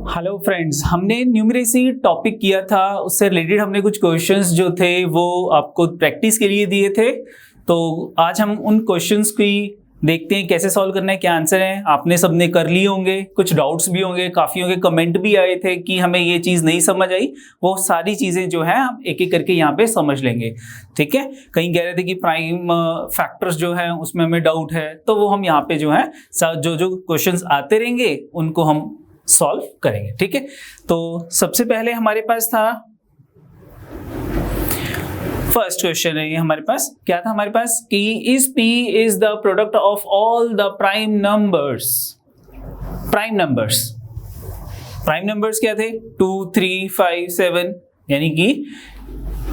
Hello friends, हमने numeracy topic किया था, उससे रिलेटेड हमने कुछ क्वेश्चंस जो थे वो आपको प्रैक्टिस के लिए दिए थे। तो आज हम उन क्वेश्चंस की देखते हैं कैसे सॉल्व करना है, क्या आंसर है। आपने सबने कर लिए होंगे, कुछ डाउट्स भी होंगे, काफ़ी होंगे, कमेंट भी आए थे कि हमें ये चीज़ नहीं समझ आई। वो सारी चीज़ें जो है हम एक एक करके यहाँ पे समझ लेंगे, ठीक है। कहीं कह रहे थे कि प्राइम फैक्टर्स जो है उसमें हमें डाउट है, तो वो हम यहाँ पे जो है जो जो क्वेश्चंस आते रहेंगे उनको हम सॉल्व करेंगे, ठीक है। तो सबसे पहले हमारे पास था फर्स्ट क्वेश्चन है, ये हमारे पास क्या था, हमारे पास कि is P is the product of all the prime numbers. Prime numbers क्या थे? 2, 3, 5, 7, यानी कि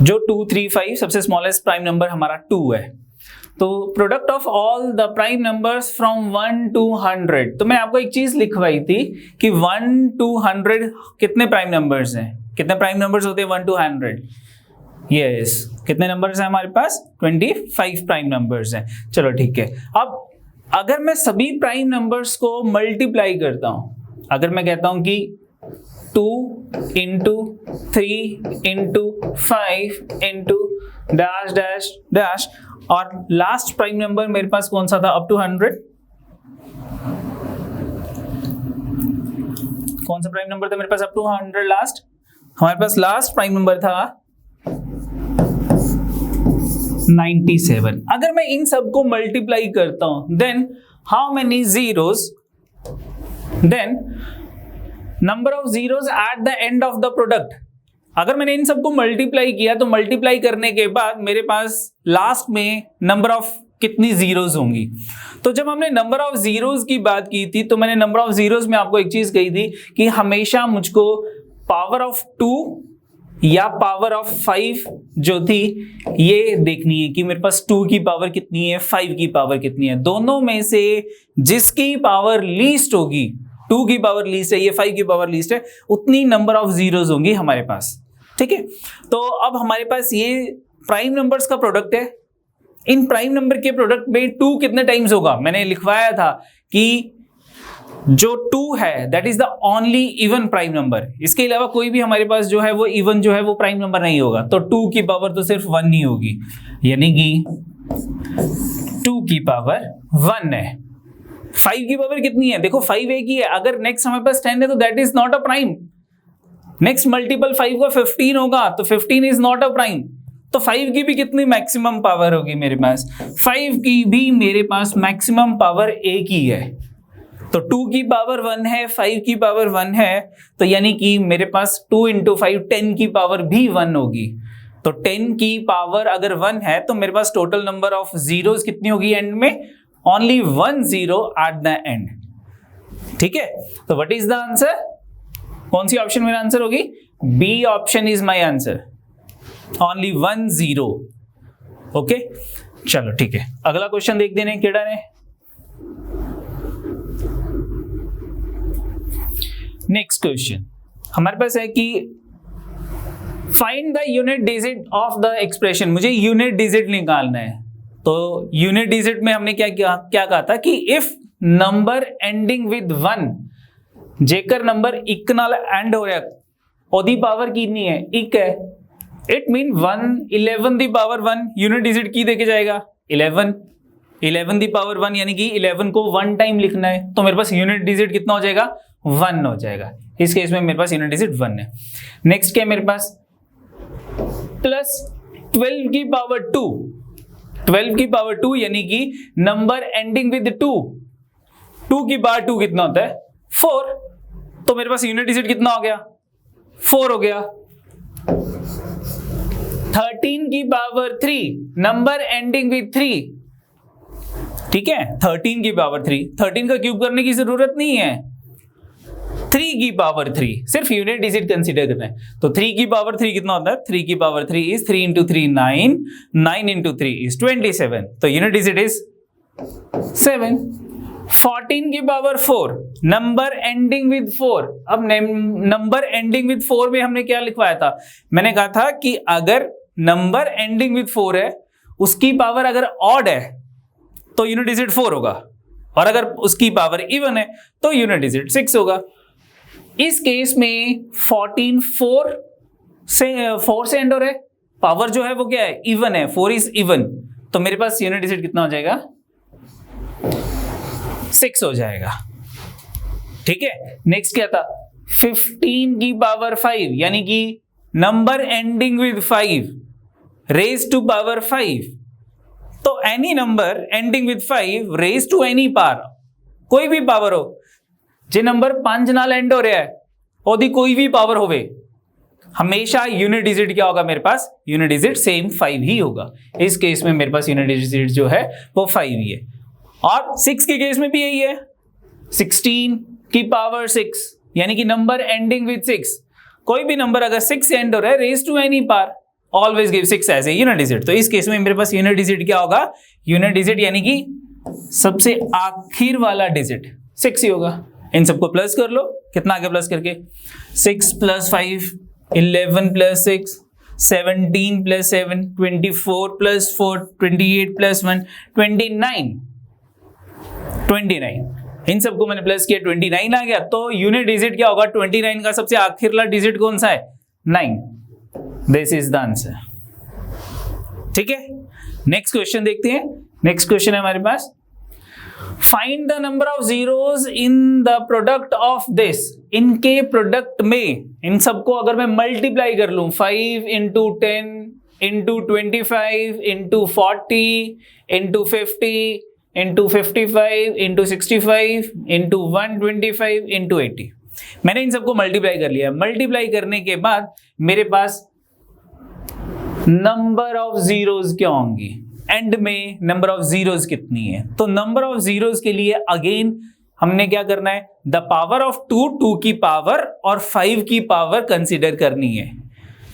जो 2, 3, 5 सबसे स्मॉलेस्ट प्राइम नंबर हमारा 2 है। तो product of all the prime numbers from 1 to 100। तो मैं आपको एक चीज लिखवाई थी कि 1 to 100 कितने प्राइम नंबर्स हैं, कितने प्राइम नंबर्स होते हैं 1 to 100? यस, कितने नंबर्स हैं हमारे पास? 25 प्राइम नंबर्स हैं। चलो ठीक है। अब अगर मैं सभी प्राइम नंबर्स को मल्टीप्लाई करता हूं, अगर मैं कहता हूं कि 2 into 3 into 5 into dash dash dash, और लास्ट प्राइम नंबर मेरे पास कौन सा था अप टू 100? कौन सा प्राइम नंबर था मेरे पास अप टू 100 लास्ट? हमारे पास लास्ट प्राइम नंबर था 97। अगर मैं इन सबको मल्टीप्लाई करता हूं, then how many zeros, then number of zeros at the end of the product. अगर मैंने इन सबको मल्टीप्लाई किया तो मल्टीप्लाई करने के बाद मेरे पास लास्ट में नंबर ऑफ कितनी जीरोस होंगी। तो जब हमने नंबर ऑफ जीरोस की बात की थी तो मैंने नंबर ऑफ जीरोस में आपको एक चीज कही थी कि हमेशा मुझको पावर ऑफ 2 या पावर ऑफ 5 जो थी ये देखनी है कि मेरे पास 2 की पावर कितनी है, 5 की पावर कितनी है। दोनों में से जिसकी पावर लीस्ट होगी, 2 की पावर लीस्ट है, ये 5 की पावर लीस्ट है, उतनी नंबर ऑफ जीरोस होंगी हमारे पास, ठीक है। तो अब हमारे पास ये प्राइम नंबर्स का प्रोडक्ट है। इन प्राइम नंबर के प्रोडक्ट में 2 कितने टाइम्स होगा? मैंने लिखवाया था कि जो 2 है that is the only even prime number. इसके अलावा कोई भी हमारे पास जो है वो इवन जो है वो प्राइम नंबर नहीं होगा। तो 2 की पावर तो सिर्फ 1 ही होगी, यानी कि 2 की पावर 1 है। 5 की पावर कितनी है? देखो 5 एक ही है। अगर नेक्स्ट हमारे पास 10 है तो that is not a prime. Next multiple 5 का 15 होगा तो 15 इज नॉट अ प्राइम। तो 5 की भी कितनी मैक्सिमम पावर होगी मेरे पास? 5 की भी मेरे पास मैक्सिमम पावर एक ही है। तो 2 की पावर 1 है, 5 की पावर 1 है, तो यानी कि मेरे पास 2 into 5 10 की पावर भी 1 होगी। तो 10 की पावर अगर 1 है तो मेरे पास टोटल नंबर ऑफ जीरोस कितनी होगी एंड में? ओनली 1 0 एट द एंड, ठीक है। तो व्हाट इज द आंसर? कौन सी ऑप्शन मेरा आंसर होगी? B option is my answer, only 1 0। Okay, चलो ठीक है। अगला क्वेश्चन देख देने केड़ा ने। नेक्स्ट क्वेश्चन हमारे पास है कि find the unit digit of the expression. मुझे यूनिट डिजिट निकालना है। तो यूनिट डिजिट में हमने क्या कहा था कि इफ नंबर एंडिंग विद 1, जेकर नंबर इक नाल एंड हो रहा ओदी पावर कितनी है? इक है। It mean 11 the power 1 unit digit की देके जाएगा 11 दी पावर 1, यानी कि 11 को 1 टाइम लिखना है। तो मेरे पास यूनिट डिजिट कितना हो जाएगा? 1 हो जाएगा। इस केस में मेरे पास यूनिट डिजिट 1 है। नेक्स्ट क्या है मेरे पास? प्लस 12 की पावर 2, 12 की पावर 2 यानी कि नंबर एंडिंग विद 2 की पावर 2 कितना होता है? 4। तो मेरे पास यूनिट डिजिट कितना हो गया? 4 हो गया। 13 की पावर 3 नंबर एंडिंग विद 3, ठीक है। 13 की पावर 3, 13 का क्यूब करने की जरूरत नहीं है। 3 की पावर 3, सिर्फ यूनिट डिजिट कंसीडर करना है। तो 3 की पावर 3 कितना होता है? 3 की power 3 is 3 into 3 9, 9 into 3 is 27। तो यूनिट डिजिट इज 7। 14 की पावर 4 नंबर एंडिंग विद 4। अब नंबर एंडिंग विद 4 में हमने क्या लिखवाया था? मैंने कहा था कि अगर नंबर एंडिंग विद 4 है, उसकी पावर अगर ऑड है तो यूनिट डिजिट 4 होगा, और अगर उसकी पावर इवन है तो यूनिट डिजिट 6 होगा। इस केस में 14 4 से एंड हो रहा है, पावर जो है वो क्या है, इवन है, 4 इज इवन, तो मेरे पास यूनिट डिजिट कितना हो जाएगा, 6 हो जाएगा। ठीक है, नेक्स्ट क्या था, 15 की पावर 5, यानी कि number ending with 5 raise to power 5, तो any number ending with 5 raise to any power, कोई भी पावर हो, जे नंबर 5 नाल एंड हो रहा है ओदी कोई भी पावर होवे, हमेशा यूनिट डिजिट क्या होगा मेरे पास, यूनिट डिजिट सेम 5 ही होगा। इस केस में मेरे पास यूनिट डिजिट जो है वो 5 ही है, और 6 के केस में भी यही है, 16 की पावर 6, यानी कि नंबर एंडिंग विद 6, कोई भी नंबर अगर 6 से एंड हो रहा है, raise to any power, always give 6 as a unit digit. तो इस केस में मेरे पास यूनिट डिजिट क्या होगा, यूनिट डिजिट यानी कि सबसे आखिर वाला डिजिट 6 ही होगा। इन सबको प्लस कर लो, कितना आगे प्लस करके, 6 + 5 11 + 6 17 + 7 24 + 4 28 + 1 29, इन सबको मैंने प्लस किया, 29 आ गया। तो यूनिट डिजिट क्या होगा, 29 का सबसे आखिरला डिजिट कौन सा है, 9। This is the answer. ठीक है, नेक्स्ट क्वेश्चन देखते हैं। नेक्स्ट क्वेश्चन है हमारे पास, find the number of zeros in the product of this, इनके प्रोडक्ट में, इन सबको अगर मैं मल्टीप्लाई कर लूं, 5 × 10 × 25 × 40 × 50 × 55 × 65 × 125 × 80, मैंने इन सबको मल्टीप्लाई कर लिया। मल्टीप्लाई करने के बाद मेरे पास नंबर ऑफ जीरोस क्या होंगी, एंड में नंबर ऑफ जीरोस कितनी है। तो नंबर ऑफ जीरोस के लिए अगेन हमने क्या करना है, द पावर ऑफ 2 की पावर और 5 की पावर कंसीडर करनी है।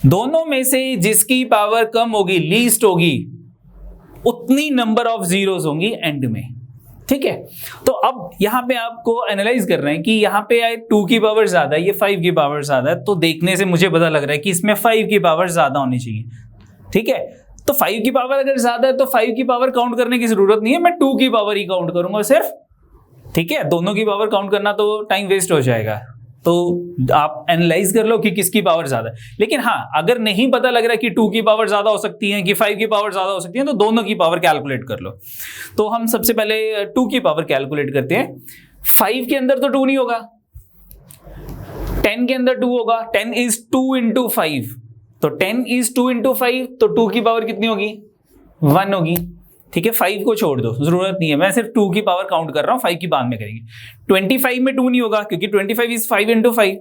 दोनों में से जिसकी पावर कम होगी, लीस्ट होगी, उतनी नंबर ऑफ जीरोस होंगी एंड में। ठीक है, तो अब यहां पे आपको एनालाइज करना है कि यहां पे 2 की पावर ज्यादा है, ये 5 की पावर ज्यादा है, तो देखने से मुझे पता लग रहा है कि इसमें 5 की पावर ज्यादा होनी चाहिए। ठीक है, तो 5 की पावर अगर ज्यादा है तो 5 की पावर काउंट करने की जरूरत नहीं है, मैं 2 की पावर ही काउंट करूंगा सिर्फ। ठीक है, दोनों की पावर काउंट करना तो टाइम वेस्ट हो जाएगा, तो आप एनालाइज कर लो कि किसकी पावर ज्यादा है। लेकिन हाँ, अगर नहीं पता लग रहा है कि 2 की पावर ज्यादा हो सकती है कि 5 की पावर ज्यादा हो सकती है, तो दोनों की पावर कैलकुलेट कर लो। तो हम सबसे पहले 2 की पावर कैलकुलेट करते हैं। 5 के अंदर तो 2 नहीं होगा, 10 के अंदर 2 होगा, 10 is 2 × 5, तो 10 is 2 × 5, तो 2 की पावर कितनी होगी, 1 होगी। ठीक है, 5 को छोड़ दो, जरूरत नहीं है, मैं सिर्फ 2 की पावर काउंट कर रहा हूं, 5 की बाद में करेंगे। 25 में 2 नहीं होगा क्योंकि 25 is 5 × 5।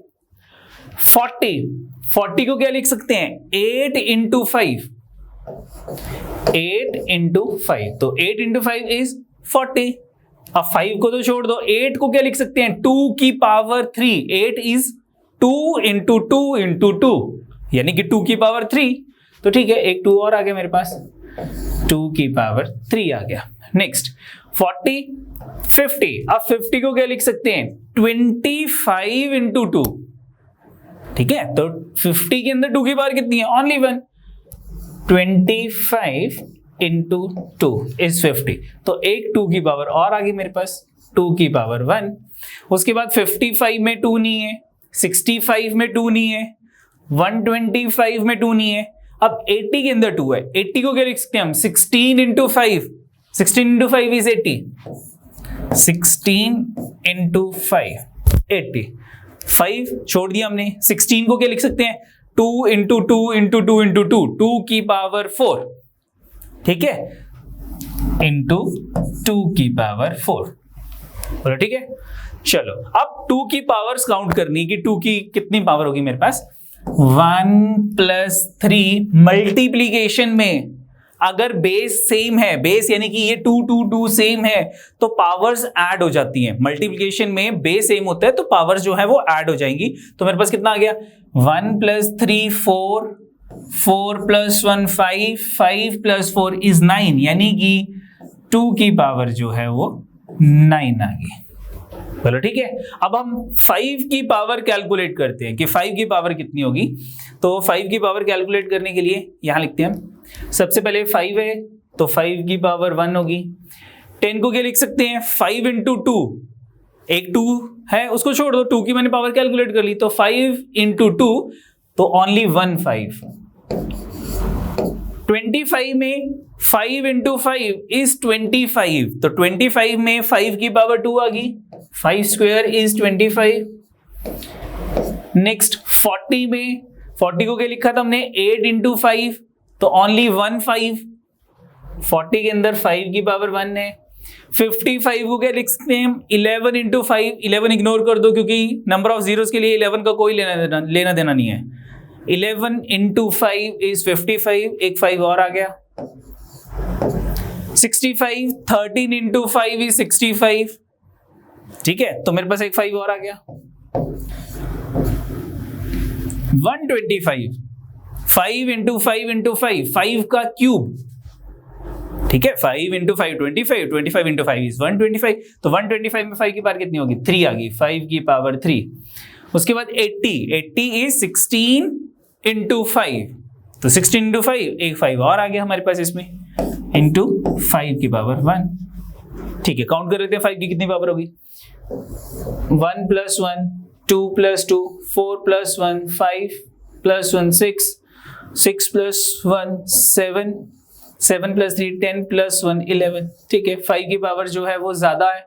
40 को क्या लिख सकते हैं, 8 × 5, 8 × 5, तो 8 × 5 is 40। अब 5 को तो छोड़ दो, 8 को क्या लिख सकते हैं, 2 की पावर 3, 8 is 2 × 2 × 2, यानी कि 2 की पावर 3। तो ठीक है, एक 2 और आ गया मेरे पास, 2 की पावर 3 आ गया। नेक्स्ट 40 50, अब 50 को क्या लिख सकते हैं, 25 × 2। ठीक है, तो 50 के अंदर 2 की पावर कितनी है, ओनली 1, 25 × 2 is 50, तो एक 2 की पावर और आ गई मेरे पास, 2 की पावर 1। उसके बाद 55 में 2 नहीं है, 65 में 2 नहीं है, 125 में 2 नहीं है, अब 80 के अंदर 2 है, 80 को क्या लिख सकते हैं हम, 16 × 5, 16 × 5 is 80, 16 × 5 80, 5 छोड़ दिया हमने। 16 को क्या लिख सकते हैं, 2 × 2 × 2 × 2, 2 की पावर 4, ठीक है, इंटू 2 की पावर 4। बोलो ठीक है, चलो अब 2 की पावर्स काउंट करनी कि 2 की कितनी पावर होगी मेरे पास, 1 + 3 मल्टीप्लीकेशन में अगर बेस सेम है, बेस यानी कि ये 2 2 2 सेम है, तो पावर्स ऐड हो जाती हैं। मल्टीप्लिकेशन में बेस सेम होता है तो पावर्स जो है वो ऐड हो जाएंगी। तो मेरे पास कितना आ गया, 1 + 3 4, 4 + 1 5, 5 + 4 is 9, यानी कि 2 की पावर जो है वो 9 आ गई। चलो ठीक है, अब हम 5 की पावर कैलकुलेट करते हैं कि 5 की पावर कितनी होगी। तो 5 की पावर कैलकुलेट करने के लिए यहां लिखते हैं हम, सबसे पहले 5 है तो 5 की पावर 1 होगी। 10 को क्या लिख सकते हैं, 5 × 2, एक 2 है उसको छोड़ दो, 2 की मैंने पावर कैलकुलेट कर ली, तो 5 इंटू 2 तो ओनली 1 5। 25 में 5 इंटू 5 इज 25, तो 25 में 5 की पावर 2 आ गई, 5 स्क्वायर इज 25। नेक्स्ट 40 में 40 को क्या लिखा था हमने 8 इंटू 5, तो ओनली 1 5, 40 के अंदर 5 की पावर 1 है। 55 को क्या लिखते हैं 11 इंटू 5, 11 इग्नोर कर दो क्योंकि नंबर ऑफ जीरोस के लिए 11 का कोई लेना देना नहीं है। 11 इंटू 5 इज 55, एक 5 और आ गया। 65, 13 इंटू 5 इज 65, ठीक है, तो मेरे पास एक 5 और आ गया। 125, 5 इंटू 5 इंटू 5, 5 का क्यूब, ठीक है, 5 इंटू 5 25, 25 इंटू 5 इज 125, तो 125 में 5 की पावर कितनी होगी 3 आ गई, 5 की पावर 3। उसके बाद 80 इज 16 इंटू 5, तो 16 इंटू 5 एक 5 और आ गया हमारे पास इसमें, इंटू 5 की पावर 1, ठीक है। काउंट कर लेते हैं 5 की कितनी पावर होगी, 1 plus 1, 2 plus 2, 4 plus 1, 5 plus 1 6, 6 plus 1 7, 7 plus 3 10 plus 1 11, ठीक है। 5 की पावर जो है वो ज्यादा है,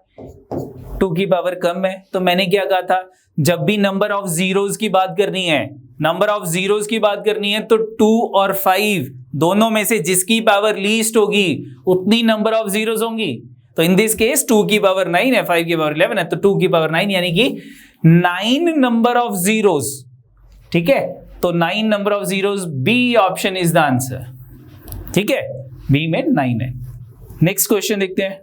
2 की पावर कम है, तो मैंने क्या कहा था, जब भी नंबर ऑफ जीरोस की बात करनी है, नंबर ऑफ जीरोस की बात करनी है, तो 2 और 5 दोनों में से जिसकी पावर लीस्ट होगी उतनी नंबर ऑफ जीरोस होंगी। तो इन दिस केस 2 की पावर 9 है, 5 की पावर 11 है, तो 2 की पावर 9 यानी कि 9 नंबर ऑफ जीरोस, ठीक है। तो 9 number of zeros, B option is the answer, ठीक है, बी में 9 है। नेक्स्ट क्वेश्चन देखते हैं।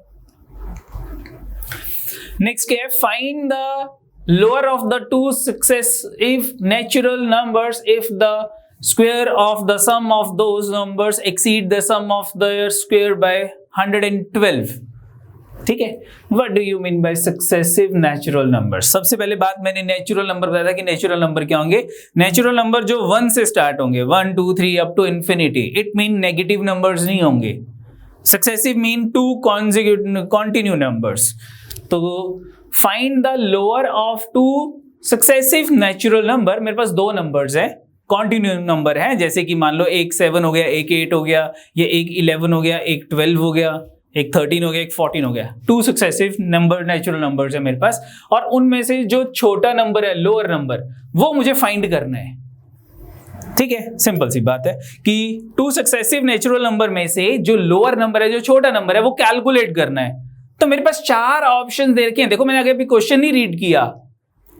नेक्स्ट क्या है, find the lower of the two successive natural numbers if the square of the sum of those numbers exceed the sum of their square by 112, ठीक है। What do you mean by successive natural numbers? सबसे पहले बात मैंने natural number बताया था कि natural number क्या होंगे, नेचुरल नंबर जो 1 से स्टार्ट होंगे, 1 2 3 up to infinity, it mean negative numbers नहीं होंगे। Successive mean 2 continue numbers. तो find the lower of 2 successive natural number, मेरे पास 2 नंबर्स है, कॉन्टिन्यू नंबर है, जैसे कि मान लो एक 7 हो गया, एक 8 हो गया, ये एक 11 हो गया, एक 12 हो गया, एक 13 हो गया, एक 14 हो गया। 2 सक्सेसिव नंबर नेचुरल नंबर्स है मेरे पास, और उनमें से जो छोटा नंबर है, लोअर नंबर, वो मुझे फाइंड करना है, ठीक है। सिंपल सी बात है कि 2 सक्सेसिव नेचुरल नंबर में से जो लोअर नंबर है, जो छोटा नंबर है, वो कैलकुलेट करना है। तो मेरे पास 4 ऑप्शन दे रखे हैं। देखो मैंने आगे अभी क्वेश्चन नहीं रीड किया,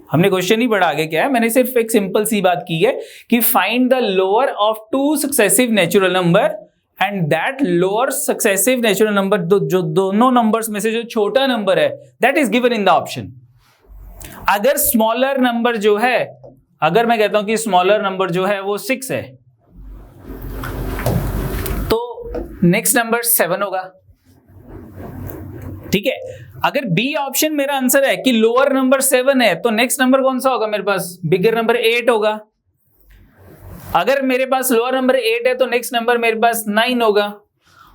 हमने क्वेश्चन ही बढ़ा आगे क्या है, मैंने सिर्फ एक सिंपल सी बात की है कि find the lower of 2 successive natural number, and that lower successive natural number, जो दोनों नंबर्स में से जो छोटा नंबर है, that is given in the option. अगर स्मॉलर नंबर जो है, अगर मैं कहता हूं कि स्मॉलर नंबर जो है वो 6 है, तो नेक्स्ट नंबर 7 होगा, ठीक है। अगर बी ऑप्शन मेरा आंसर है कि लोअर नंबर 7 है, तो नेक्स्ट नंबर कौन सा होगा मेरे पास, बिगर नंबर 8 होगा। अगर मेरे पास लोअर नंबर 8 है तो नेक्स्ट नंबर मेरे पास 9 होगा,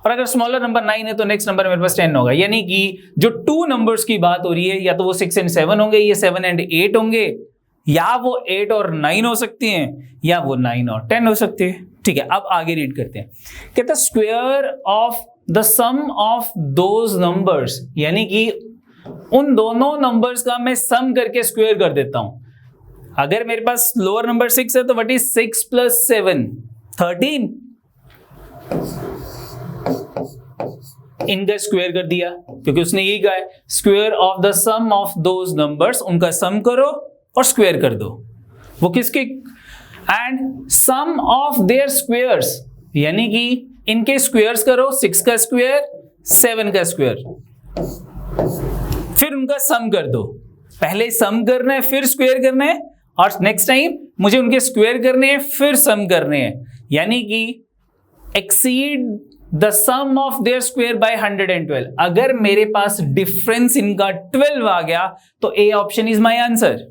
और अगर स्मॉलर नंबर 9 है तो नेक्स्ट नंबर मेरे पास 10 होगा। यानी कि जो 2 नंबर्स की बात हो रही है, या तो वो 6 एंड 7 होंगे, ये 7 एंड 8 होंगे, या वो 8 और 9 हो सकती हैं, या वो 9 और 10 हो सकते हैं, ठीक है। अब आगे रीड करते हैं, कहता है square of the sum of those numbers, यानी कि उन दोनों नंबर्स का मैं सम करके स्क्वायर कर देता हूं। अगर मेरे पास लोअर नंबर 6 है तो व्हाट इज 6 प्लस 7 13, इनका स्क्वायर कर दिया, क्योंकि उसने यही कहा है square of the sum of those numbers, उनका सम करो और स्क्वायर कर दो। वो किसके, and sum of their squares, यानी कि इनके स्क्वायर्स करो, 6 का स्क्वायर 7 का स्क्वायर, फिर उनका सम कर दो। पहले सम करना है, फिर स्क्वायर करना है, और नेक्स्ट टाइम मुझे उनके स्क्वायर करने हैं, फिर सम करने हैं, यानी कि exceed the sum of their square by 112। अगर मेरे पास डिफरेंस इनका 12 आ गया तो A option is my answer,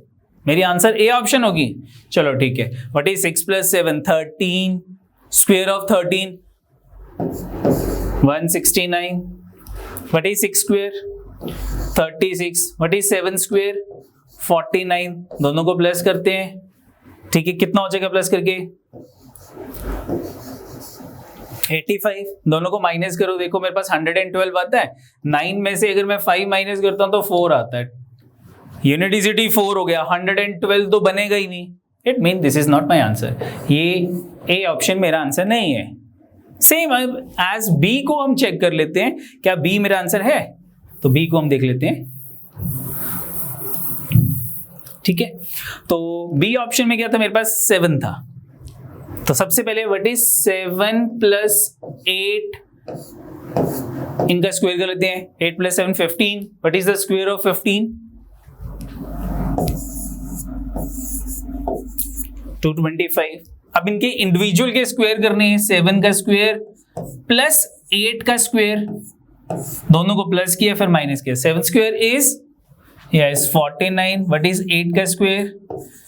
मेरी आंसर ए ऑप्शन होगी। चलो ठीक है, what is 6 plus 7 13, square of 13 169, what is 6 square 36, what is 7 square 49, दोनों को प्लस करते हैं, ठीक है, कितना हो जाएगा प्लस करके 85, दोनों को माइनस करो, देखो मेरे पास 112 आता है, 9 में से अगर मैं 5 माइनस करता हूं तो 4 आता है, यूनिटिसिटी 4 हो गया, 112 तो बनेगा ही नहीं, it mean this is not my answer, ये ए ऑप्शन मेरा आंसर नहीं है। सेम एज बी को हम चेक कर लेते हैं, क्या बी मेरा आंसर है, तो बी को हम देख लेते हैं, ठीक है, तो बी ऑप्शन में क्या था, मेरे पास 7 था, तो सबसे पहले व्हाट इज 7 प्लस 8, इनका स्क्वायर कर लेते हैं, 8 plus 7 15, what is the square of 15, 225। अब इनके इंडिविजुअल के स्क्वायर करने हैं, 7 का स्क्वायर प्लस 8 का स्क्वायर, दोनों को प्लस किया फिर माइनस किया, 7 square is yes 49, what is 8 का स्क्वायर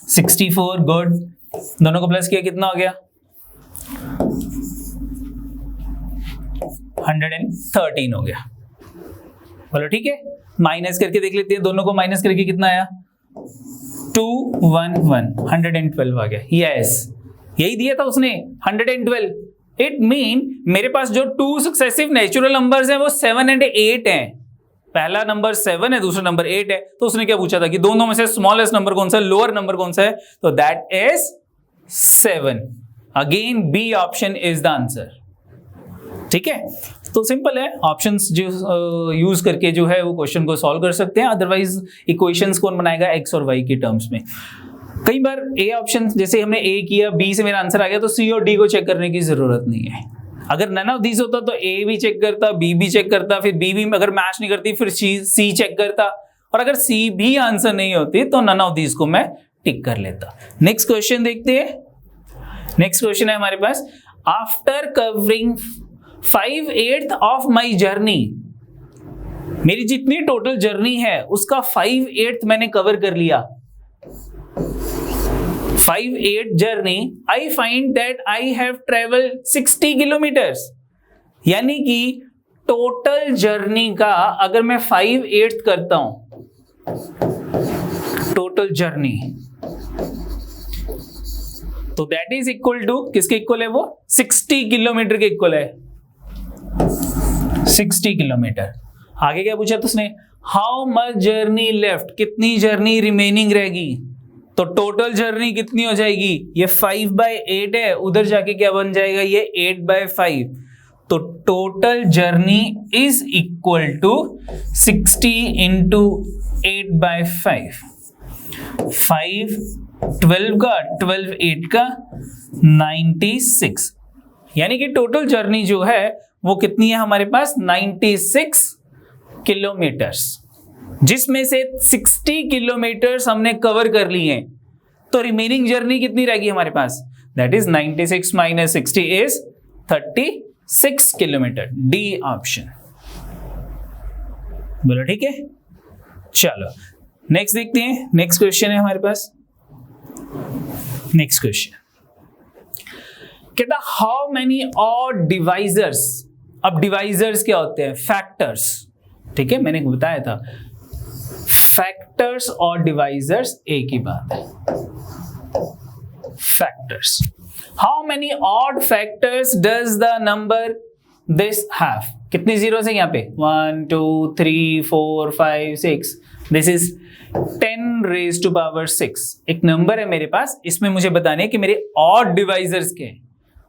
64, गुड, दोनों को प्लस किया कितना हो गया 113 हो गया, बोलो ठीक है, माइनस करके देख लेते हैं, दोनों को माइनस करके कितना आया 211, 112 आ गया, यस यही दिया था उसने 112, इट मीन मेरे पास जो 2 सक्सेसिव नेचुरल नंबर्स हैं वो 7 और 8 हैं, पहला नंबर 7 है, दूसरा नंबर 8 है, तो उसने क्या पूछा था कि दोनों में से स्मॉलेस्ट नंबर कौन सा है, लोअर नंबर कौन सा है, तो that is 7, again B option is the answer, ठीक है, तो सिंपल है, ऑप्शंस जो यूज करके जो है वो क्वेश्चन को सॉल्व कर सकते हैं, अदरवाइज इक्वेशंस कौन बनाएगा एक्स और वाई के टर्म्स में। कई बार ए ऑप्शन जैसे हमने ए किया, बी से मेरा आंसर आ गया, तो सी और डी को चेक करने की जरूरत नहीं है, अगर नन ऑफ दीज होता तो ए भी चेक करता, बी भी चेक करता, फिर बी भी अगर मैच नहीं करती फिर सी चेक करता, और अगर सी भी आंसर नहीं होती तो नन ऑफ दीज को मैं टिक कर लेता। नेक्स्ट क्वेश्चन देखते हैं, नेक्स्ट क्वेश्चन है हमारे पास, after covering 5/8 of my journey, मेरी जितनी टोटल जर्नी है उसका 5/8 मैंने कवर कर लिया, 5/8 journey, I find that I have travelled 60 kilometres, यानी कि टोटल जर्नी का अगर मैं 5/8 करता हूं, टोटल जर्नी, तो दैट इज इक्वल टू किसके इक्वल है, वो 60 किलोमीटर के इक्वल है, 60 किलोमीटर। आगे क्या पूछा तो उसने, हाउ मच जर्नी लेफ्ट, कितनी जर्नी रिमेनिंग रहेगी, तो टोटल जर्नी कितनी हो जाएगी, ये 5/8 है, उधर जाके क्या बन जाएगा, ये 8/5, तो total journey is equal to 60 into 8/5, 5 12 का 12 8 का 96, यानी कि टोटल जर्नी जो है वो कितनी है हमारे पास 96 किलोमीटर्स, जिसमें से 60 किलोमीटर्स हमने कवर कर लिए हैं, तो रिमेनिंग जर्नी कितनी रहेगी हमारे पास, that is 96 minus 60 is 36 kilometre, D option, बोलो ठीक है। चलो नेक्स्ट देखते हैं, नेक्स्ट क्वेश्चन है हमारे पास, नेक्स्ट क्वेश्चन कहता हाउ मेनी ऑड डिवाइजर्स, अब डिवाइजर्स क्या होते हैं, फैक्टर्स, ठीक है, मैंने बताया था फैक्टर्स और डिवाइजर्स एक ही बात है, factors, how many odd factors does the number this have, कितनी जीरो है यहाँ पे 1 2 3 4 5 6, this is 10 raise to power 6, एक नंबर है मेरे पास, इसमें मुझे बताने कि मेरे ऑड डिवाइजर्स के,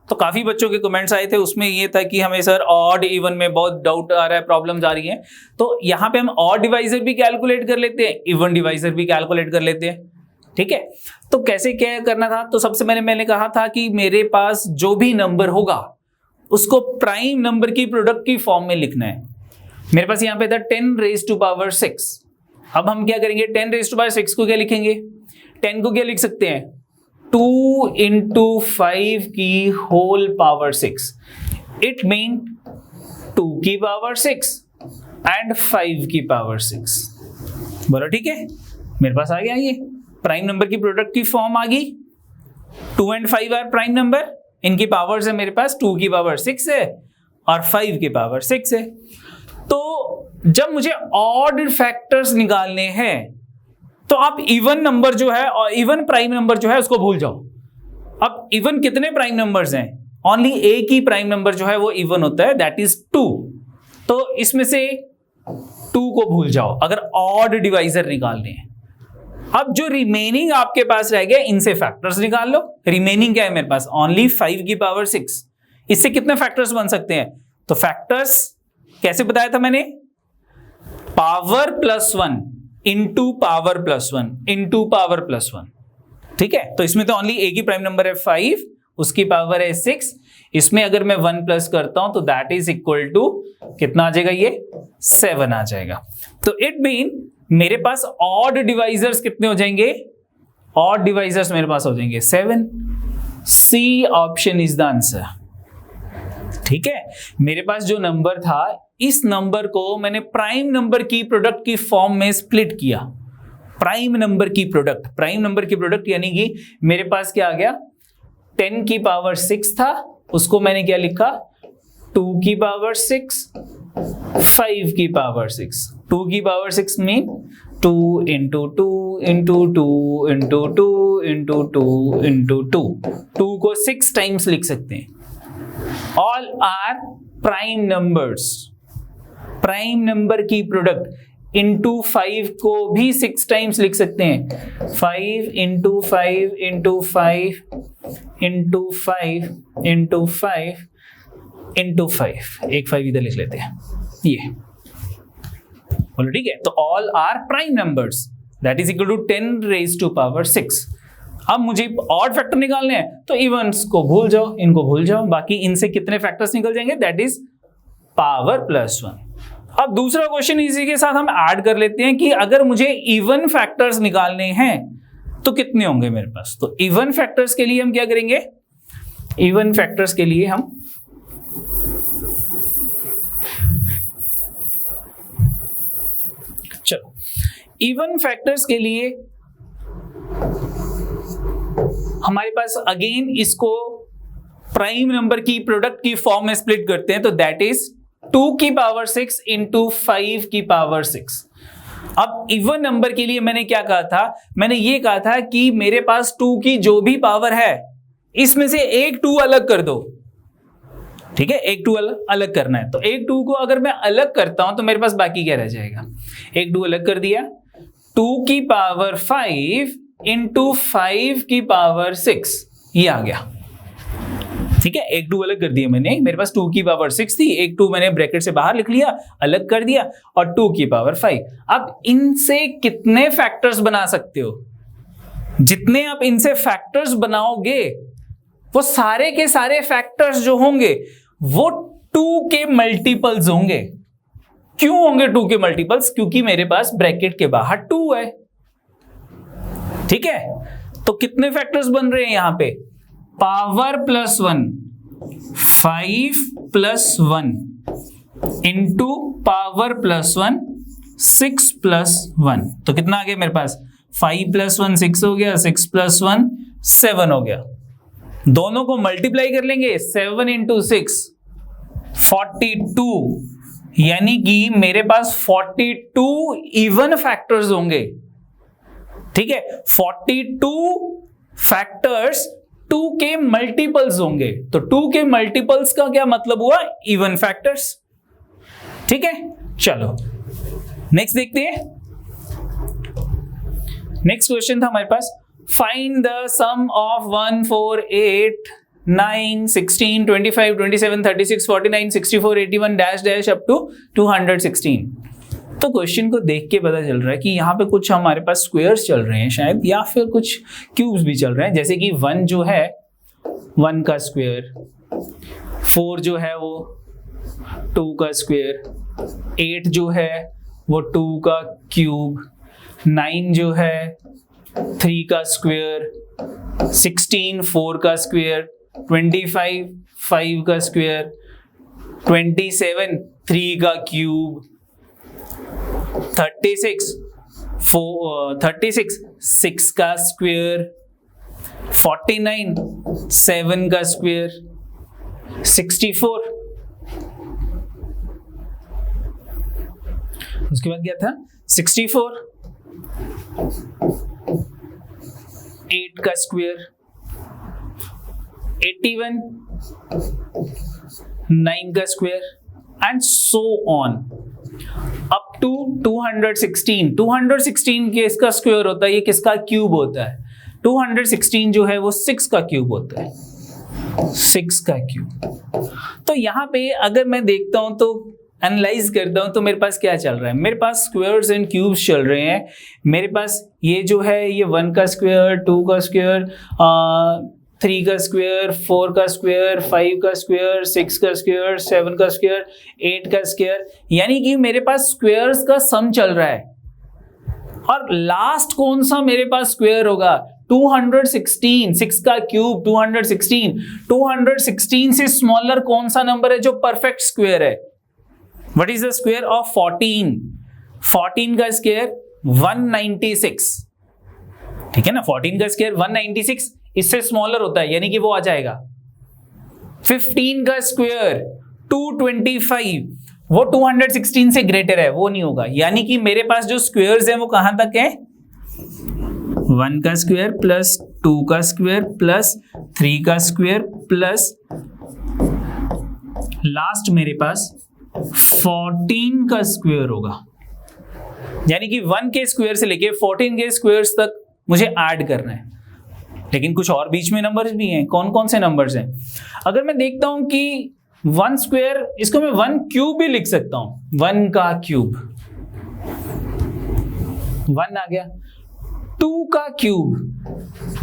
तो काफी बच्चों के कमेंट्स आए थे, उसमें ये था कि हमें सर ऑड इवन में बहुत डाउट आ रहा है, प्रॉब्लम्स आ रही हैं, तो यहाँ पे हम ऑड डिवाइजर भी कैलकुलेट कर लेते हैं, इवन डिवाइजर भी कैलकुलेट कर लेते हैं, ठीक है, तो कैसे क्या करना था, तो सबसे पहले मैंने कहा था कि मेरे पास जो भी नंबर होगा उसको प्राइम नंबर की प्रोडक्ट की फॉर्म में लिखना है, मेरे पास यहाँ पे था 10 रेज टू पावर 6, अब हम क्या करेंगे 10 रेज टू पावर 6 को क्या लिखेंगे, 10 को क्या लिख सकते हैं 2 into 5 की होल पावर 6, इट मीन 2 की पावर 6 एंड 5 की पावर 6, बोलो ठीक है, मेरे पास आ गया, ये प्राइम नंबर की प्रोडक्ट की फॉर्म आ गई, 2 and 5 आर प्राइम नंबर, इनकी पावर्स है मेरे पास 2 की पावर 6 है और 5 की पावर 6 है, तो जब मुझे ऑड फैक्टर्स निकालने हैं तो आप इवन नंबर जो है और इवन प्राइम नंबर जो है उसको भूल जाओ। अब इवन कितने प्राइम नंबर्स हैं? ओनली एक ही प्राइम नंबर जो है वो इवन होता है, दैट इज 2। तो इसमें से 2 को भूल जाओ अगर ऑड डिवाइजर निकालने हैं। अब जो रिमेनिंग आपके पास रह गया, इनसे फैक्टर्स निकाल लो। रिमेनिंग क्या है मेरे पास? ओनली 5 की पावर 6। इससे कितने फैक्टर्स बन सकते हैं? तो फैक्टर्स कैसे बताया था मैंने? Power plus 1 into power plus 1 into power plus 1। ठीक है, तो इसमें तो ओनली एक ही प्राइम नंबर है 5, उसकी पावर है 6। इसमें अगर मैं 1 प्लस करता हूं तो दैट इज इक्वल टू कितना आ जाएगा? ये 7 आ जाएगा। तो इट मीन मेरे पास ऑड डिवाइजर्स कितने हो जाएंगे? ऑड डिवाइजर्स मेरे पास हो जाएंगे 7। C option is the answer. ठीक है, मेरे पास जो नंबर था, इस नंबर को मैंने प्राइम नंबर की प्रोडक्ट की फॉर्म में स्प्लिट किया। प्राइम नंबर की प्रोडक्ट यानी कि मेरे पास क्या आ गया? 10 की पावर 6 था, उसको मैंने क्या लिखा? 2 की पावर 6, 5 की पावर 6। 2 की power 6 mean 2 into 2 into 2 into 2 into 2 into 2। 2 को 6 टाइम्स लिख सकते हैं। All are prime numbers. Prime number की प्रोडक्ट इंटू 5 को भी 6 टाइम्स लिख सकते हैं। 5 into 5 into 5 into 5 into 5 into 5। एक 5 इधर लिख लेते हैं, ये बोलो। ठीक है, तो all are prime numbers that is equal to 10 raise to power 6। अब मुझे ऑड फैक्टर निकालने हैं तो इवन्स को भूल जाओ, इनको भूल जाओ। बाकी इनसे कितने फैक्टर्स निकल जाएंगे? That is power plus 1। अब दूसरा क्वेश्चन इसी के साथ हम ऐड कर लेते हैं कि अगर मुझे इवन फैक्टर्स निकालने हैं तो कितने होंगे मेरे पास? तो इवन फैक्टर्स के लिए हम क्या करेंगे? इवन फैक्टर्स के लिए हम चलो इवन फैक्टर्स के लिए हमारे पास अगेन इसको प्राइम नंबर की प्रोडक्ट की फॉर्म में स्प्लिट करते हैं, तो दैट इज 2 की पावर 6 इंटू 5 की पावर 6। अब इवन नंबर के लिए मैंने क्या कहा था? मैंने ये कहा था कि मेरे पास 2 की जो भी पावर है इसमें से एक 2 अलग कर दो। ठीक है, एक 2 अलग करना है। तो एक 2 को अगर मैं अलग करता हूं तो मेरे पास बाकी क्या रह जाएगा? एक 2 अलग कर दिया, 2 की पावर 5 इंटू 5 की पावर 6, ये आ गया। ठीक है, एक 2 अलग कर दिया मैंने। मेरे पास 2 की पावर 6 थी, एक 2 मैंने ब्रैकेट से बाहर लिख लिया, अलग कर दिया, और 2 की पावर 5। अब इनसे कितने फैक्टर्स बना सकते हो? जितने आप इनसे फैक्टर्स बनाओगे वो सारे के सारे फैक्टर्स जो होंगे वो 2 के मल्टीपल्स होंगे। क्यों होंगे 2 के मल्टीपल्स? क्योंकि मेरे पास ब्रैकेट के बाहर 2 है। ठीक है, तो कितने फैक्टर्स बन रहे हैं यहां पे? Power plus 1, 5 plus 1 into power plus 1, 6 plus 1। तो कितना आ गया मेरे पास? 5 प्लस 1 6 हो गया, 6 प्लस 1 7 हो गया। दोनों को मल्टीप्लाई कर लेंगे, 7 इंटू 6 42, यानी कि मेरे पास 42 इवन फैक्टर्स होंगे। ठीक है, 42 फैक्टर्स 2 के मल्टीपल्स होंगे। तो 2 के मल्टीपल्स का क्या मतलब हुआ? Even factors. ठीक है, चलो नेक्स्ट देखते हैं। नेक्स्ट क्वेश्चन था हमारे पास, find the sum of 1 4 8 9 16 25 27 36 49 64 81 dash dash up to 216। तो क्वेश्चन को देख के पता चल रहा है कि यहाँ पे कुछ हमारे पास स्क्वायर्स चल रहे हैं शायद, या फिर कुछ क्यूब्स भी चल रहे हैं। जैसे कि 1 जो है 1 का स्क्वायर, 4 जो है वो 2 का स्क्वायर, 8 जो है वो 2 का क्यूब, 9 जो है 3 का स्क्वायर, 16 4 का स्क्वायर, 25 5 का स्क्वायर, 27 3 का क्यूब, 36 6 का स्क्वायर, 49 7 का स्क्वायर, 64 उसके बाद क्या था 64, 8 का स्क्वायर 81, 9 का square and so on up to 216। 216 के इसका स्क्वायर होता है, ये किसका क्यूब होता है? 216 जो है वो 6 का क्यूब होता है, 6 का क्यूब। तो यहां पे अगर मैं देखता हूं तो एनालाइज करता हूं तो मेरे पास क्या चल रहा है? मेरे पास स्क्वायर्स एंड क्यूब्स चल रहे हैं। मेरे पास ये जो है ये 1 का स्क्वायर, 2 का स्क्वायर, 3 का स्क्वायर, 4 का स्क्वायर, 5 का स्क्वायर, 6 का स्क्वायर, 7 का स्क्वायर, 8 का स्क्वायर, यानी कि मेरे पास स्क्वायर्स का सम चल रहा है। और लास्ट कौन सा मेरे पास स्क्वायर होगा? 216, 6 का क्यूब 216। 216 से स्मॉलर कौन सा नंबर है जो परफेक्ट स्क्वायर है? What is the square of 14? 14 का स्क्वायर 196, ठीक है ना। 14 का स्क्वायर 196, इससे स्मॉलर होता है यानी कि वो आ जाएगा। 15 का स्क्वायर 225, वो 216 से ग्रेटर है, वो नहीं होगा। यानी कि मेरे पास जो स्क्वायर्स हैं वो कहां तक है? 1 का स्क्वायर प्लस 2 का स्क्वायर प्लस 3 का स्क्वायर प्लस लास्ट मेरे पास 14 का स्क्वायर होगा। यानी कि 1 के स्क्वायर से लेके 14 के स्क्वायर्स तक मुझे ऐड करना है। लेकिन कुछ और बीच में नंबर्स भी हैं। कौन कौन से नंबर्स हैं? अगर मैं देखता हूं कि 1 स्क्वायर, इसको मैं 1 क्यूब भी लिख सकता हूं। 1 का क्यूब 1 आ गया। 2 का क्यूब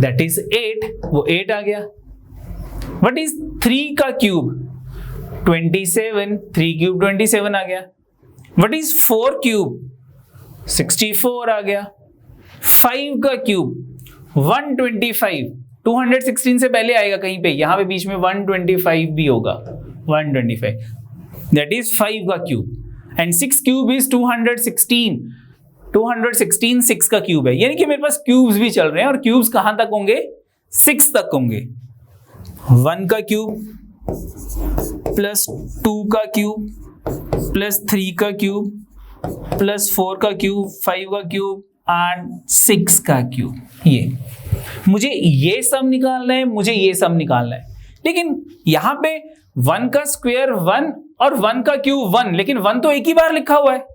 दैट इज 8, वो 8 आ गया। व्हाट इज 3 का क्यूब? 27, 3 क्यूब 27 आ गया। What is 4 cube? 64 आ गया। 5 का क्यूब 125, 216 से पहले आएगा कहीं पे, यहां पे बीच में 125 भी होगा, 125 दैट इज 5 का क्यूब। एंड 6 क्यूब इज 216, 216 6 का क्यूब है। यानी कि मेरे पास क्यूब्स भी चल रहे हैं और क्यूब्स कहां तक होंगे? 6 तक होंगे। 1 का क्यूब प्लस 2 का क्यूब प्लस 3 का क्यूब प्लस 4 का क्यूब, 5 का क्यूब एंड 6 का क्यूब। ये मुझे ये सब निकालना है, मुझे ये सब निकालना है। लेकिन यहां पे 1 का स्क्वायर 1 और 1 का क्यूब 1, लेकिन 1 तो एक ही बार लिखा हुआ है।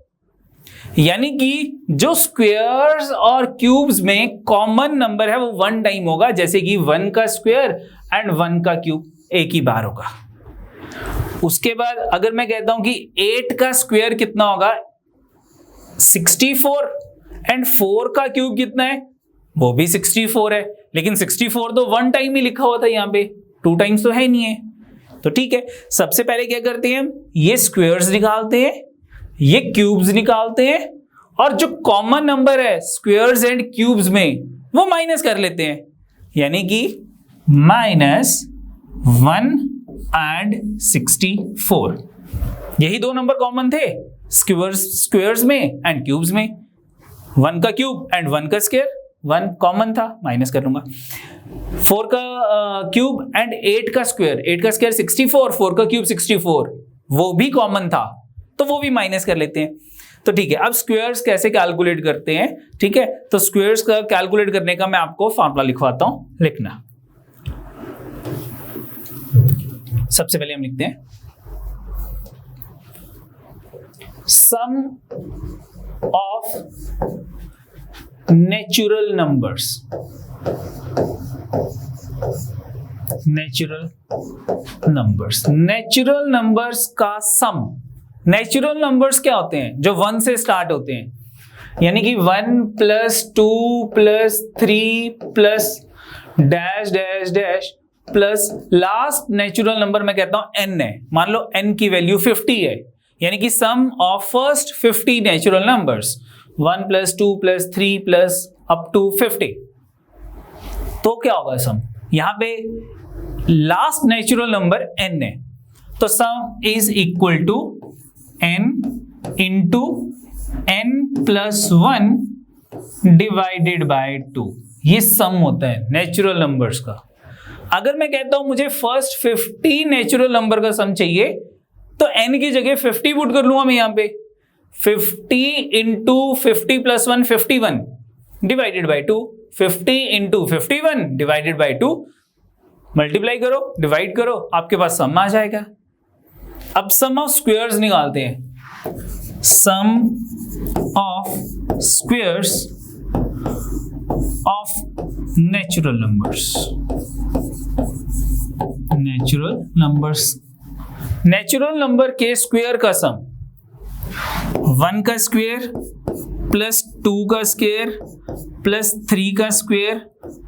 यानी कि जो स्क्वायर्स और क्यूब्स में कॉमन नंबर है वो 1 टाइम होगा, जैसे कि 1 का स्क्वायर एंड 1 का क्यूब एक ही बार होगा। उसके बाद अगर मैं कहता हूं कि 8 का स्क्वायर कितना होगा? 64 एंड 4 का क्यूब कितना है? वो भी 64 है, लेकिन 64 तो 1 टाइम ही लिखा हुआ था, यहां पे 2 टाइम्स तो है नहीं है। तो ठीक है, सबसे पहले क्या करते हैं, ये स्क्वायर्स निकालते हैं, ये क्यूब्स निकालते हैं, और जो कॉमन नंबर है स्क्वायर्स एंड क्यूब्स में वो माइनस कर लेते हैं। यानी कि -1 एंड 64, यही 2 नंबर कॉमन थे स्क्वायर्स में एंड क्यूब्स में। 1 का क्यूब एंड 1 का स्क्वायर, 1 कॉमन था, माइनस कर लूंगा। 4 का क्यूब एंड 8 का स्क्वायर, 8 का स्क्वायर 64, 4 का क्यूब 64, वो भी कॉमन था, तो वो भी माइनस कर लेते हैं। तो ठीक है, अब स्क्वायर्स कैसे कैलकुलेट करते हैं? ठीक है, तो स्क्वायर्स का कैलकुलेट करने का मैं आपको फॉर्मूला लिखवाता हूं, लिखना। सबसे पहले हम लिखते हैं sum of natural numbers, natural numbers, natural numbers का सम। नेचुरल नंबर्स क्या होते हैं? जो 1 से स्टार्ट होते हैं, यानी कि 1 plus 2 plus 3 plus dash dash dash plus last natural number मैं कहता हूं n है। मान लो n की वैल्यू 50 है, यानी कि sum of first 50 natural numbers, 1 plus 2 plus 3 plus up to 50। तो क्या होगा सम? यहां पे लास्ट नेचुरल नंबर n है, तो sum is equal to n into n plus 1 divided by 2। ये सम होता है नेचुरल नंबर्स का। अगर मैं कहता हूं मुझे फर्स्ट 50 नेचुरल नंबर का सम चाहिए, तो n की जगह 50 पुट कर लूंगा मैं यहां पे। 50 into 50 plus 1 51 divided by 2, 50 into 51 divided by 2, multiply करो, डिवाइड करो, आपके पास सम आ जाएगा। अब सम ऑफ स्क्वायर्स निकालते हैं। Sum of squares of natural numbers. Natural number के स्क्वायर का सम 1 का स्क्वायर प्लस 2 का स्क्वायर प्लस 3 का square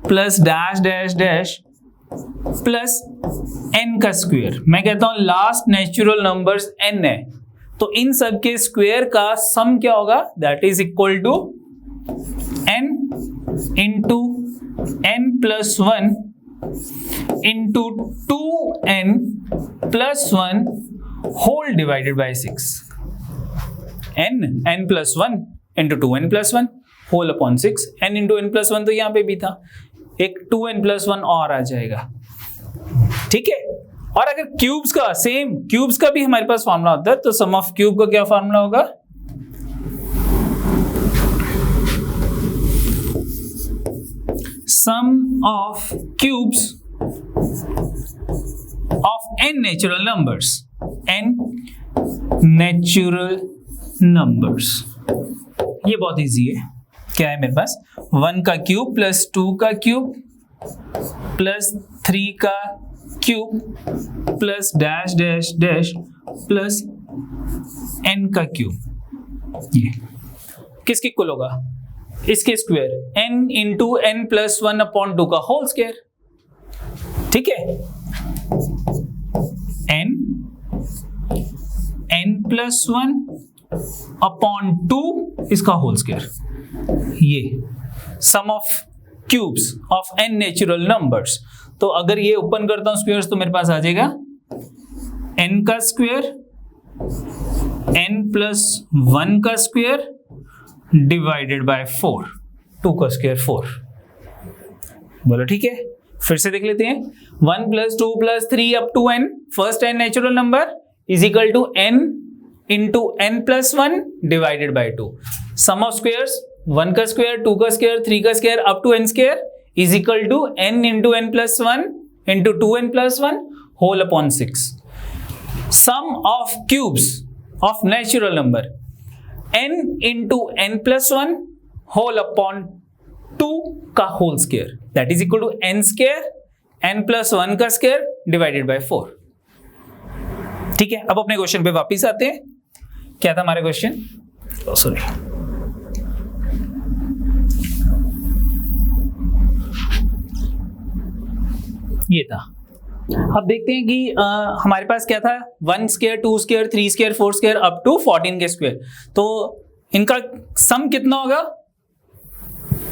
plus dash dash dash plus n का स्क्वायर। मैं कहता हूं लास्ट नेचुरल नंबर्स n है, तो इन सब के स्क्वायर का सम क्या होगा? That is equal to n into n plus 1 into 2n plus 1 whole divided by 6। n plus 1 into 2n plus 1 whole upon 6। n into n plus 1 तो यहां पे भी था, एक 2n प्लस 1 और आ जाएगा, ठीक है। और अगर क्यूब्स का, सेम क्यूब्स का भी हमारे पास फॉर्मूला होता है, तो सम ऑफ क्यूब का क्या फॉर्मूला होगा? Sum of cubes of n natural numbers, n natural numbers. ये बहुत इजी है। क्या है मेरे पास? 1 का क्यूब प्लस 2 का क्यूब प्लस 3 का cube plus dash dash dash plus n का क्यूब। ये किसकी इक्वल होगा? इसके square, n into n plus 1 upon 2 का होल स्क्वायर, ठीक है। n प्लस 1 अपॉन 2 इसका होल स्क्वायर। ये sum of cubes of n natural numbers. तो अगर ये ओपन करता हूं स्क्वायर्स तो मेरे पास आ जाएगा n का स्क्वायर n प्लस 1 का स्क्वायर डिवाइडेड बाय 4, 2 का स्क्वायर 4। बोलो ठीक है। फिर से देख लेते हैं। 1 plus 2 plus 3 up to n, first n natural number is equal to n into n plus 1 divided by 2। Sum of squares 1 का स्क्वायर, 2 का स्क्वायर, 3 का square up to n square is equal to n into n plus 1 into 2n plus 1 whole upon 6। Sum of cubes of natural number n into n plus 1 whole upon 2 का whole square, that is equal to n square n plus 1 का square divided by 4। ठीक है, अब अपने question पे वापिस आते हैं। क्या था हमारा क्वेश्चन? सॉरी, ये था। अब देखते हैं कि हमारे पास क्या था, 1 square, 2 square, 3 square, 4 square up to 14 के स्क्वायर। तो इनका सम कितना होगा?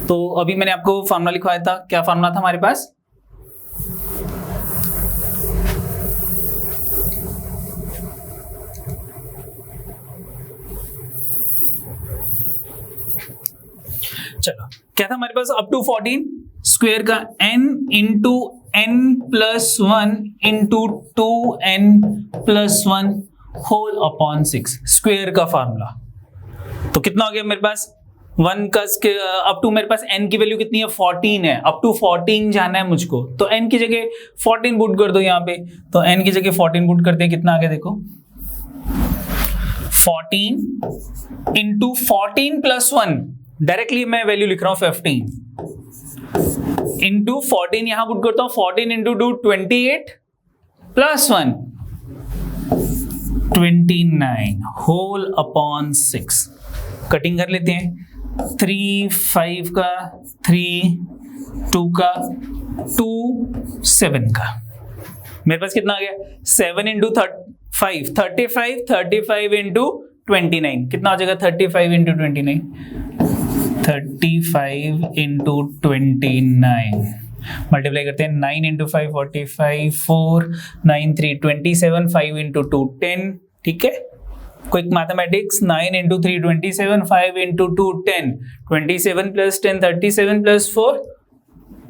तो अभी मैंने आपको फॉर्मूला लिखवाया था। क्या फॉर्मूला था हमारे पास? चलो, क्या था हमारे पास? अप टू 14 स्क्वायर का n into n plus 1 into 2n plus 1 whole upon 6 square का फॉर्मूला। तो कितना हो गया मेरे पास? 1 का अप टू मेरे पास n की वैल्यू कितनी है? 14 है। अप टू 14 जाना है मुझको, तो n की जगह 14 पुट कर दो यहाँ पे। तो n की जगह 14 पुट करते हैं, कितना आ गया देखो, 14 इंटू 14 प्लस 1, डायरेक्टली मैं वैल्यू लिख रहा हूं 15 इंटू 14, यहां पुट करता हूं 14 into 2 28 plus 1 29 whole upon 6। Cutting कर लेते हैं। 3 5 का 3 2 का 2 7 का, मेरे पास कितना आ गया? 7 इंटू 5 35 35 इंटू 29 कितना हो जाएगा? 35 इंटू 29 35 इंटू 29 मल्टीप्लाई करते हैं। 9 इंटू 5 45 4 9 3 27 5 इंटू 2 10। ठीक है, quick mathematics. 9 into 3 27 5 into 2 10 27 plus 10 37 plus 4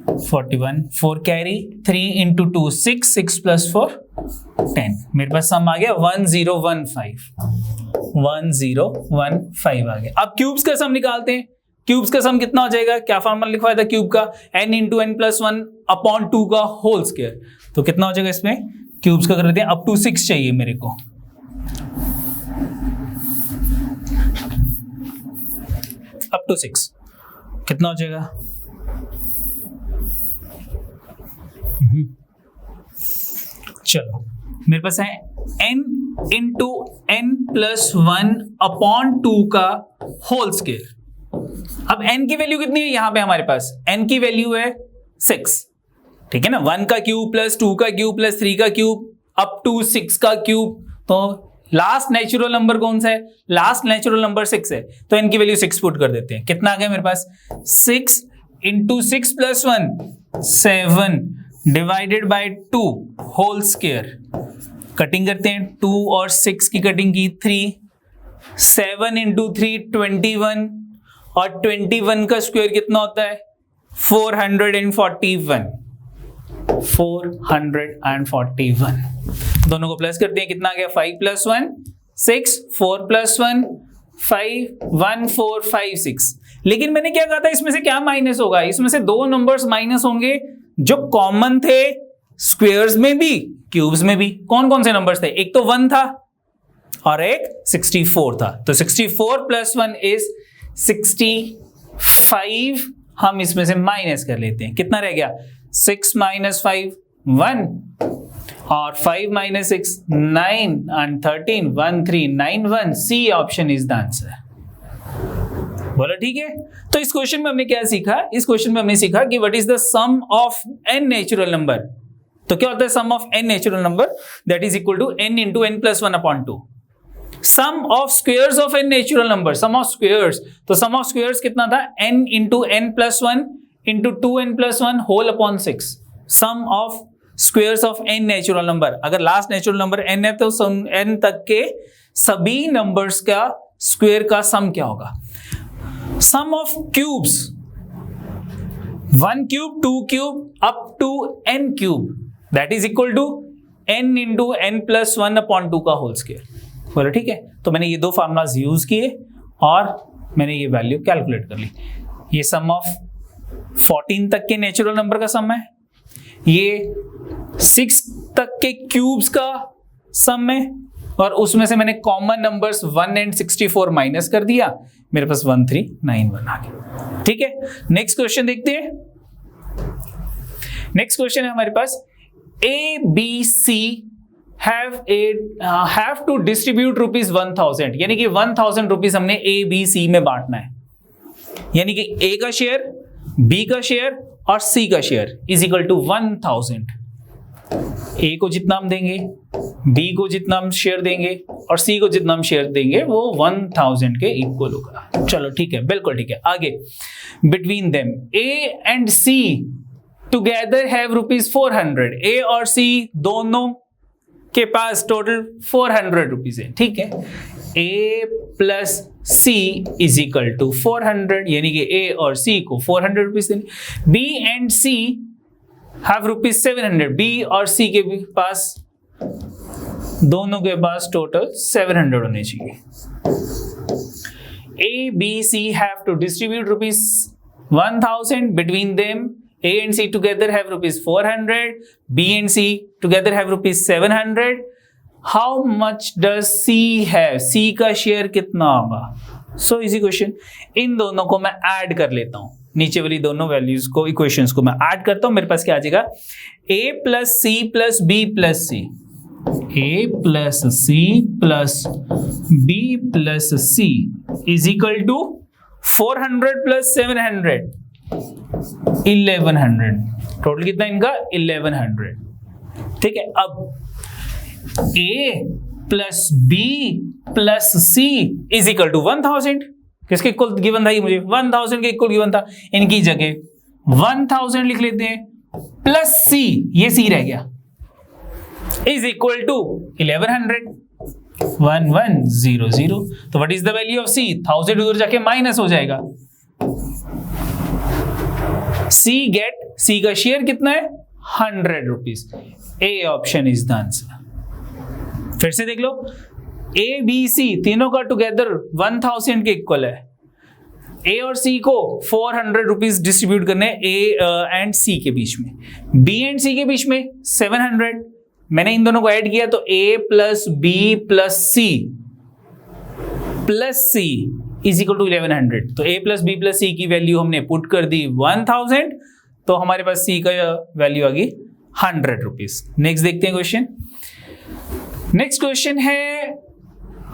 41, 4 carry, 3 into 2 6, 6 plus 4 10। मेरे पास सम आ गया 1015, 1015 आ गया। अब क्यूब्स का सम निकालते हैं। क्यूब्स का सम कितना हो जाएगा? क्या फॉर्मूला लिखवाया था क्यूब का? n into n plus 1 upon 2 का होल स्क्वायर। तो कितना हो जाएगा इसमें? क्यूब्स का कर लेते हैं, अप टू 6 चाहिए मेरे को। अप टू 6 कितना हो जाएगा? चलो मेरे पास है n into n plus 1 upon 2 का होल स्क्वायर। अब n की वैल्यू कितनी है यहां पे हमारे पास? n की वैल्यू है 6, ठीक है ना। 1 का क्यूब प्लस 2 का क्यूब प्लस 3 का क्यूब अप टू 6 का क्यूब। तो लास्ट नेचुरल नंबर कौन सा है? लास्ट नेचुरल नंबर 6 है, तो n की वैल्यू 6 पुट कर देते हैं। कितना आ गया मेरे पास? 6 into 6 plus 1 7 divided by 2 whole square. Cutting करते हैं, 2 और 6 की कटिंग की 3, 7 इंटू 3 21, और 21 का स्क्वायर कितना होता है? 441, 441। दोनों को प्लस करते हैं, कितना आ गया? 5 प्लस 1 6, 4 प्लस 1 5, 1 4 5 6। लेकिन मैंने क्या कहा था, इसमें से क्या माइनस होगा? इसमें से दो नंबर्स माइनस होंगे जो कॉमन थे स्क्वेयर्स में भी क्यूब्स में भी। कौन कौन से नंबर्स थे? एक तो 1 था और एक 64 था। तो 64 प्लस 1 इज 65। हम इसमें से माइनस कर लेते हैं, कितना रह गया? 6 माइनस 5 1, और 5 minus 6 9, and 13 1 3 9 1। C option is the answer. बोला ठीक है। तो इस क्वेश्चन में हमने क्या सीखा? इस क्वेश्चन में हमने सीखा कि what is the sum of n natural number. तो क्या होता है sum of n natural number? That is equal to n into n plus 1 upon 2। Sum of squares of n natural number, sum of squares. तो sum of squares कितना था? n into n plus 1 into 2n plus 1 whole upon 6। Sum of squares of n natural number. अगर last natural number n है तो n तक के सभी numbers का स्क्वेयर का सम क्या होगा? Sum of cubes, 1 cube 2 cube up to n cube, that is equal to n into n plus 1 upon 2 का होल स्क्वेयर। बोलो ठीक है। तो मैंने ये दो फार्मूलाज यूज किए और मैंने ये वैल्यू कैलकुलेट कर ली। ये सम ऑफ 14 तक के नेचुरल नंबर का सम है, ये 6 तक के क्यूब्स का सम है, और उसमें से मैंने कॉमन नंबर्स 1 एंड 64 माइनस कर दिया, मेरे पास 1391 आ गया। ठीक है, नेक्स्ट क्वेश्चन देखते हैं। नेक्स्ट क्वेश्चन है हमारे पास, A B C have to distribute rupees 1000, यानी कि 1000 रुपीज हमने ए बी सी में बांटना है। यानी कि ए का शेयर, बी का शेयर और सी का शेयर इज इक्वल टू 1000। ए को जितना हम देंगे, बी को जितना हम शेयर देंगे और सी को जितना हम शेयर देंगे वो 1000 के इक्वल होगा। चलो ठीक है, बिल्कुल ठीक है। आगे, between them A and C together have rupees 400। A और सी दोनों के पास टोटल 400 रुपीज है। ठीक है, A plus C is equal to 400, यानी कि ए और सी को 400 रुपीज देंगे। B and C have rupees 700। B और सी के पास, दोनों के पास टोटल 700 होने चाहिए। A B C have to distribute rupees 1000 between them. A and C together have rupees 400. B and C together have rupees 700. How much does C have? C का share कितना होगा? So easy question. इन दोनों को मैं add कर लेता हूं, नीचे वाली दोनों वैल्यूज को, इक्वेशंस को मैं ऐड करता हूं। मेरे पास क्या आ जाएगा? A plus C plus B plus C, A plus C plus B plus C is equal to 400 plus 700 1100। Total कितना इनका? 1100। ठीक है, अब A plus B plus C is equal to 1000। किसके इक्वल गिवन था ये? मुझे 1000 के इक्वल गिवन था। इनकी जगह 1000 लिख लेते हैं, प्लस C, ये C रह गया, इज इक्वल टू 1100। 1100। तो what is the value of C? 1000 उधर जाके माइनस हो जाएगा, सी गेट, सी का शेयर कितना है 100 rupees. A option is the answer. फिर से देख लो, ए बी सी तीनों का टुगेदर 1000 के इक्वल है। ए और सी को 400 रुपीज डिस्ट्रीब्यूट करने ए एंड सी के बीच में, बी एंड सी के बीच में 700। मैंने इन दोनों को ऐड किया तो A plus B plus C is equal to 1100। तो A plus B plus C की वैल्यू हमने पुट कर दी 1000, तो हमारे पास सी का वैल्यू आ गई 100 रुपीज। नेक्स्ट देखते हैं क्वेश्चन। नेक्स्ट क्वेश्चन है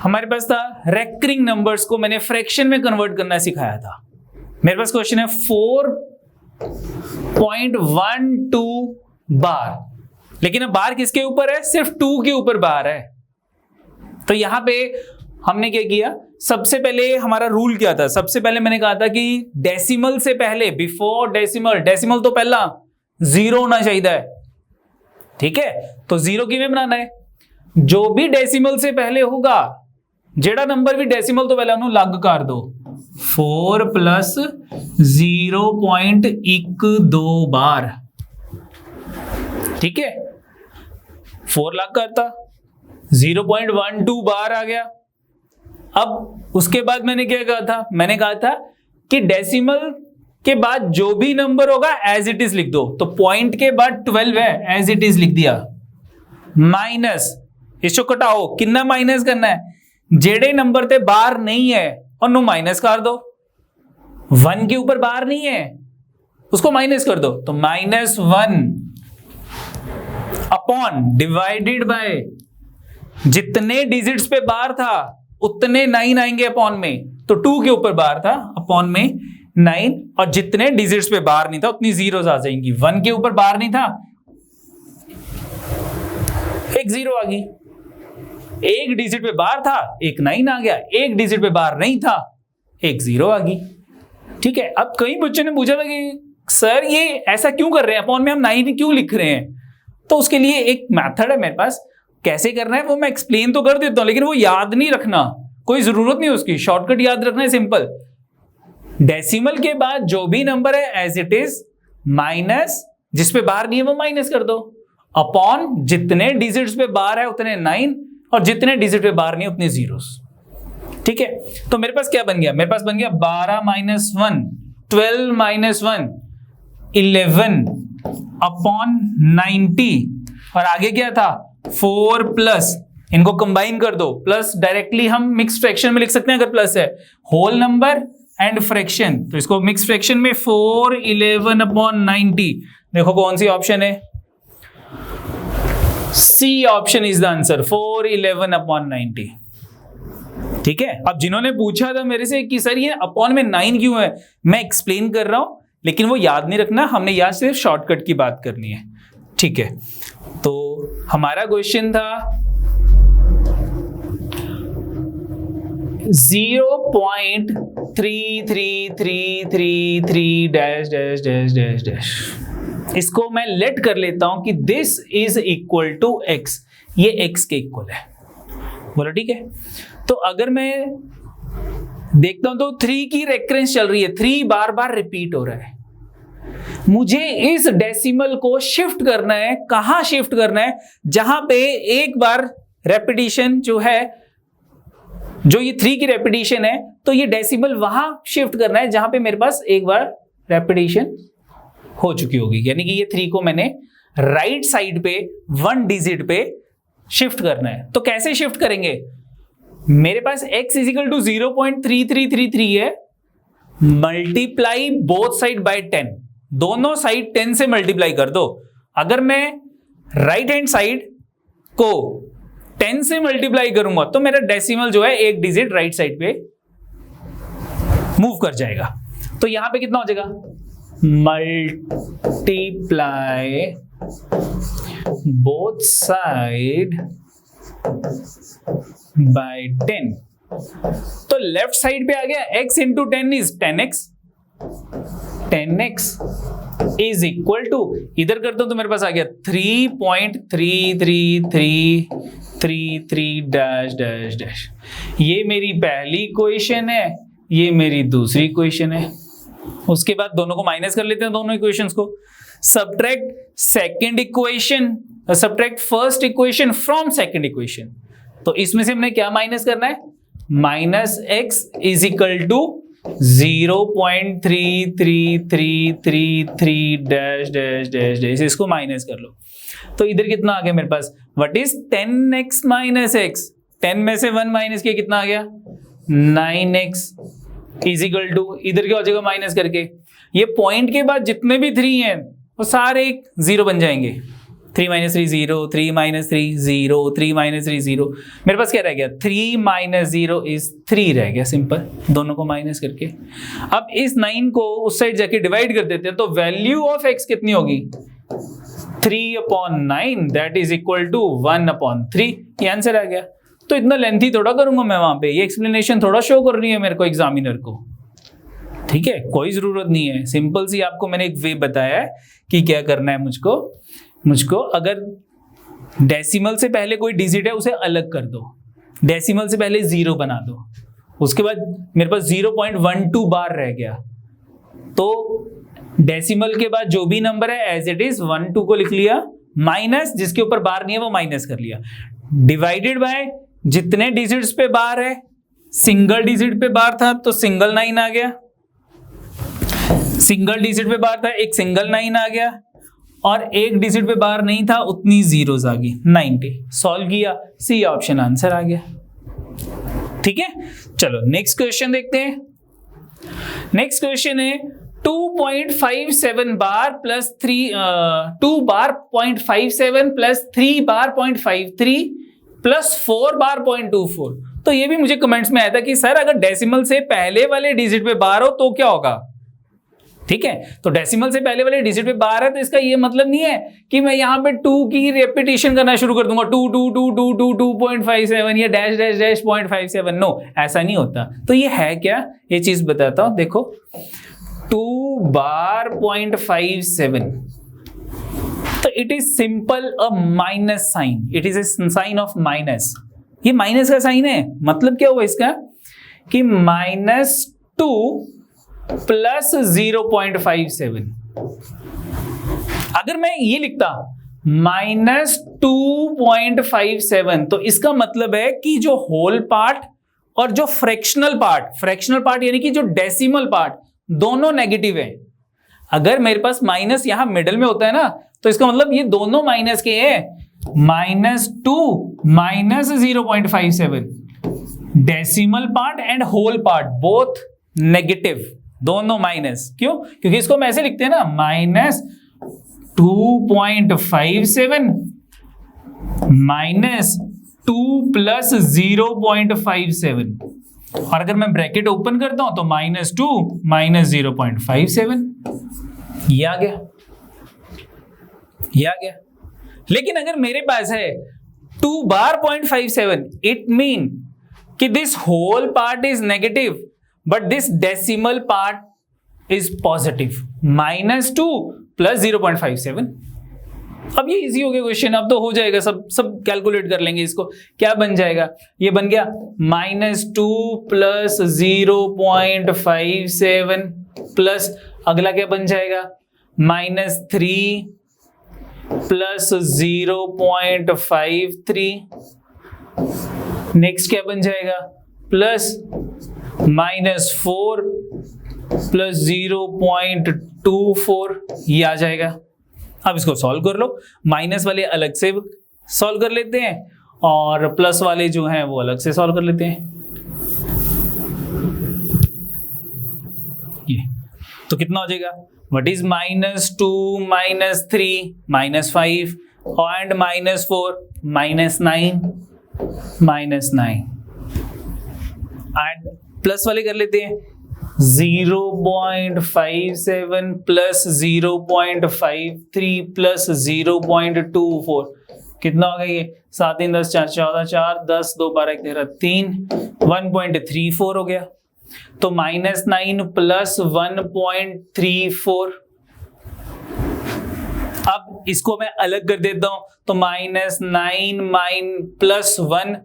हमारे पास था रेकरिंग नंबर्स को मैंने फ्रैक्शन में कन्वर्ट करना सिखाया था। मेरे पास क्वेश्चन है 4.12 बार, लेकिन अब बार किसके ऊपर है, सिर्फ 2 के ऊपर बार है। तो यहां पे हमने क्या किया, सबसे पहले हमारा रूल क्या था, सबसे पहले मैंने कहा था कि डेसिमल से पहले, बिफोर डेसिमल तो पहला 0 होना चाहिए है, ठीक है। तो 0 किवें बनाना है, जो भी डेसिमल से पहले होगा, जेड़ा नंबर भी डेसिमल तो पहले उन्होंने लग कर दो। 4 प्लस 0.12 बार, ठीक है, 4 लग करता, 0.12 बार आ गया। अब उसके बाद मैंने क्या कहा था, मैंने कहा था कि डेसिमल के बाद जो भी नंबर होगा एज इट इज लिख दो। तो पॉइंट के बाद 12 है, एज इट इज लिख दिया, माइनस इसको कटाओ, कितना माइनस करना है, जेड़े नंबर ते बार नहीं है उन्होंने माइनस कर दो। 1 के ऊपर बार नहीं है उसको माइनस कर दो, तो -1 अपॉन डिवाइडेड बाय जितने डिजिट्स पे बार था उतने 9 आएंगे अपॉन में, तो 2 के ऊपर बार था अपॉन में 9, और जितने डिजिट्स पे बार नहीं था उतनी जीरोस आ जाएंगी। 1 के ऊपर बार नहीं था, एक 0 आ गई, एक डिजिट पे बार था एक 9 आ गया, एक डिजिट पे बार नहीं था एक 0 आ गई, ठीक है। अब कई बच्चों ने पूछा था कि सर ये ऐसा क्यों कर रहे हैं, अपॉन में हम 9 क्यों लिख रहे हैं। तो उसके लिए एक मेथड है मेरे पास, कैसे करना है वो मैं एक्सप्लेन तो कर देता हूं, लेकिन वो याद नहीं रखना, कोई जरूरत नहीं उसकी, शॉर्टकट याद रखना है सिंपल। डेसिमल के बाद जो भी नंबर है एज इट इज, माइनस जिस पे बार नहीं है वो माइनस कर दो, अपॉन जितने डिजिट्स पे बार है उतने 9, और जितने डिजिट पे बार नहीं उतने जीरोस, ठीक है। तो मेरे पास क्या बन गया, मेरे पास बन गया 12 - 1, 12 - 1 11 अपॉन 90, और आगे क्या था 4 प्लस, इनको कंबाइन कर दो, प्लस डायरेक्टली हम मिक्स फ्रैक्शन में लिख सकते हैं अगर प्लस है, होल नंबर एंड फ्रैक्शन, तो इसको मिक्स फ्रैक्शन में 4 11 अपॉन 90, देखो कौन सी ऑप्शन है, C option is the answer, 4 11 upon 90, ठीक है। अब जिन्होंने पूछा था मेरे से कि सर ये अपॉन में 9 क्यों है, मैं एक्सप्लेन कर रहा हूं, लेकिन वो याद नहीं रखना, हमने यहां सिर्फ शॉर्टकट की बात करनी है, ठीक है। तो हमारा क्वेश्चन था 0.3333 dash dash dash dash dash, इसको मैं लेट कर लेता हूं कि this is equal to x, ये x के इक्वल है, बोलो ठीक है। तो अगर मैं देखता हूं तो 3 की रेकरेंस चल रही है, 3 बार बार रिपीट हो रहा है, मुझे इस डेसिमल को शिफ्ट करना है, कहां शिफ्ट करना है, जहां पे एक बार रेपिटेशन जो है, जो ये 3 की रेपिटेशन है, तो ये डेसिमल वहां शिफ्ट करना है जहां पे मेरे पास एक बार रेपिटेशन हो चुकी होगी, यानी कि ये 3 को मैंने राइट साइड पे 1 डिजिट पे शिफ्ट करना है। तो कैसे शिफ्ट करेंगे, मेरे पास x इजिकल टू 0.3333 है, मल्टीप्लाई बोथ साइड बाय 10, दोनों साइड 10 से मल्टीप्लाई कर दो। अगर मैं राइट हैंड साइड को 10 से मल्टीप्लाई करूंगा तो मेरा डेसिमल जो है एक डिजिट राइट साइड पे मूव कर जाएगा। तो यहां पे कितना हो जाएगा, मल्टीप्लाई बोथ साइड बाय 10, तो लेफ्ट साइड पे आ गया x into 10 is 10x, 10x is equal to, इधर करता हूं तो मेरे पास आ गया 3.33333 डैश डैश डैश। ये मेरी पहली क्वेश्चन है, ये मेरी दूसरी क्वेश्चन है, उसके बाद दोनों को माइनस कर लेते हैं, दोनों इक्वेशंस को। Subtract second equation, subtract first equation from second equation. तो इसमें से हमने क्या माइनस करना है, minus X is equal to 0.3333 dash dash dash dash, इसको माइनस कर लो। तो इधर कितना आ गया मेरे पास, what is 10x minus X, 10 में से 1 माइनस किया कितना आ गया 9x इज इक्वल टू, इधर क्या हो जाएगा माइनस करके, ये पॉइंट के बाद जितने भी 3 हैं वो सारे एक 0 बन जाएंगे। 3 माइनस 3 0, 3 माइनस 3 0, 3 माइनस 3 0, मेरे पास क्या रह गया 3 माइनस 0 इज 3 रह गया, सिंपल, दोनों को माइनस करके। अब इस 9 को उस साइड जाके डिवाइड कर देते हैं, तो वैल्यू ऑफ x कितनी होगी 3/9, दैट इज इक्वल टू 1/3, ये आंसर आ गया। तो इतना लेंथी थोड़ा करूंगा मैं वहां पे, ये एक्सप्लेनेशन थोड़ा शो कर रही है मेरे को एग्जामिनर को, ठीक है, कोई जरूरत नहीं है, सिंपल सी आपको मैंने एक वे बताया है कि क्या करना है मुझको अगर डेसिमल से पहले कोई डिजिट है उसे अलग कर दो, डेसिमल से पहले 0 बना दो, उसके बाद मेरे पास 0.12 बार रह गया, तो डेसिमल के बाद जो भी नंबर है एज इट इज 12 को लिख लिया, माइनस जिसके ऊपर बार नहीं है वो माइनस कर लिया, डिवाइडेड बाय जितने डिजिट्स पे बार है, सिंगल डिजिट पे बार था तो सिंगल 9 आ गया, सिंगल डिजिट पे बार था एक सिंगल 9 आ गया, और एक डिजिट पे बार नहीं था उतनी जीरोस आ गई 90। सॉल्व किया, सी ऑप्शन आंसर आ गया, ठीक है। चलो नेक्स्ट क्वेश्चन देखते हैं। नेक्स्ट क्वेश्चन है 2.57 बार प्लस 2 बार 0.57 प्लस 3 बार 0.53 प्लस 4 बार 0.24। तो ये भी मुझे कमेंट्स में आया था कि सर अगर डेसिमल से पहले वाले डिजिट पे बार हो तो क्या होगा, ठीक है, तो डेसिमल से पहले वाले डिजिट पे बार है तो इसका ये मतलब नहीं है कि मैं यहाँ पे 2 की रेपिटेशन करना शुरू कर दूंगा 2 2 2 2 2 2.57 या डैश डैश डैश 0.57, नो ऐसा नहीं होता। तो ये है क्या, ये चीज बताता हूं, देखो 2 बार 0.57, तो it is simple a minus sign, it is a sign of minus, ये माइनस का साइन है, मतलब क्या हुआ इसका कि -2 प्लस 0.57। अगर मैं ये लिखता -2.57 तो इसका मतलब है कि जो होल पार्ट और जो फ्रैक्शनल पार्ट यानी कि जो डेसिमल पार्ट दोनों नेगेटिव है। अगर मेरे पास माइनस यहां मिडिल में होता है ना तो इसका मतलब ये दोनों माइनस के हैं, -2 minus 0.57, decimal part and whole part both negative, दोनों माइनस। क्यों, क्योंकि इसको हम ऐसे लिखते हैं ना -2.57 -2 प्लस 0.57, और अगर मैं ब्रैकेट ओपन करता हूं तो -2 माइनस 0.57, ये आ गया। लेकिन अगर मेरे पास है 2 बार 0.57, इट मीन कि this whole part is negative but this decimal part is positive, -2 plus 0.57। अब ये इजी हो गया क्वेश्चन, अब तो हो जाएगा, सब कैलकुलेट कर लेंगे इसको। क्या बन जाएगा, ये बन गया -2 प्लस 0.57 प्लस अगला क्या बन जाएगा -3 प्लस 0.53, नेक्स्ट क्या बन जाएगा प्लस -4 प्लस 0.24, ये आ जाएगा। अब इसको सॉल्व कर लो, माइनस वाले अलग से सॉल्व कर लेते हैं और प्लस वाले जो हैं वो अलग से सॉल्व कर लेते हैं। ये तो कितना हो जाएगा, what is -2 -3 -5 and -4 -9 and plus वाले कर लेते हैं 0.57 प्लस 0.53 प्लस 0.24, कितना हो गया ये 7 3 10 4 14 4 10 2 12 13 3 1.34 हो गया। तो -9 प्लस 1.34, अब इसको मैं अलग कर देता हूं तो -9 प्लस 1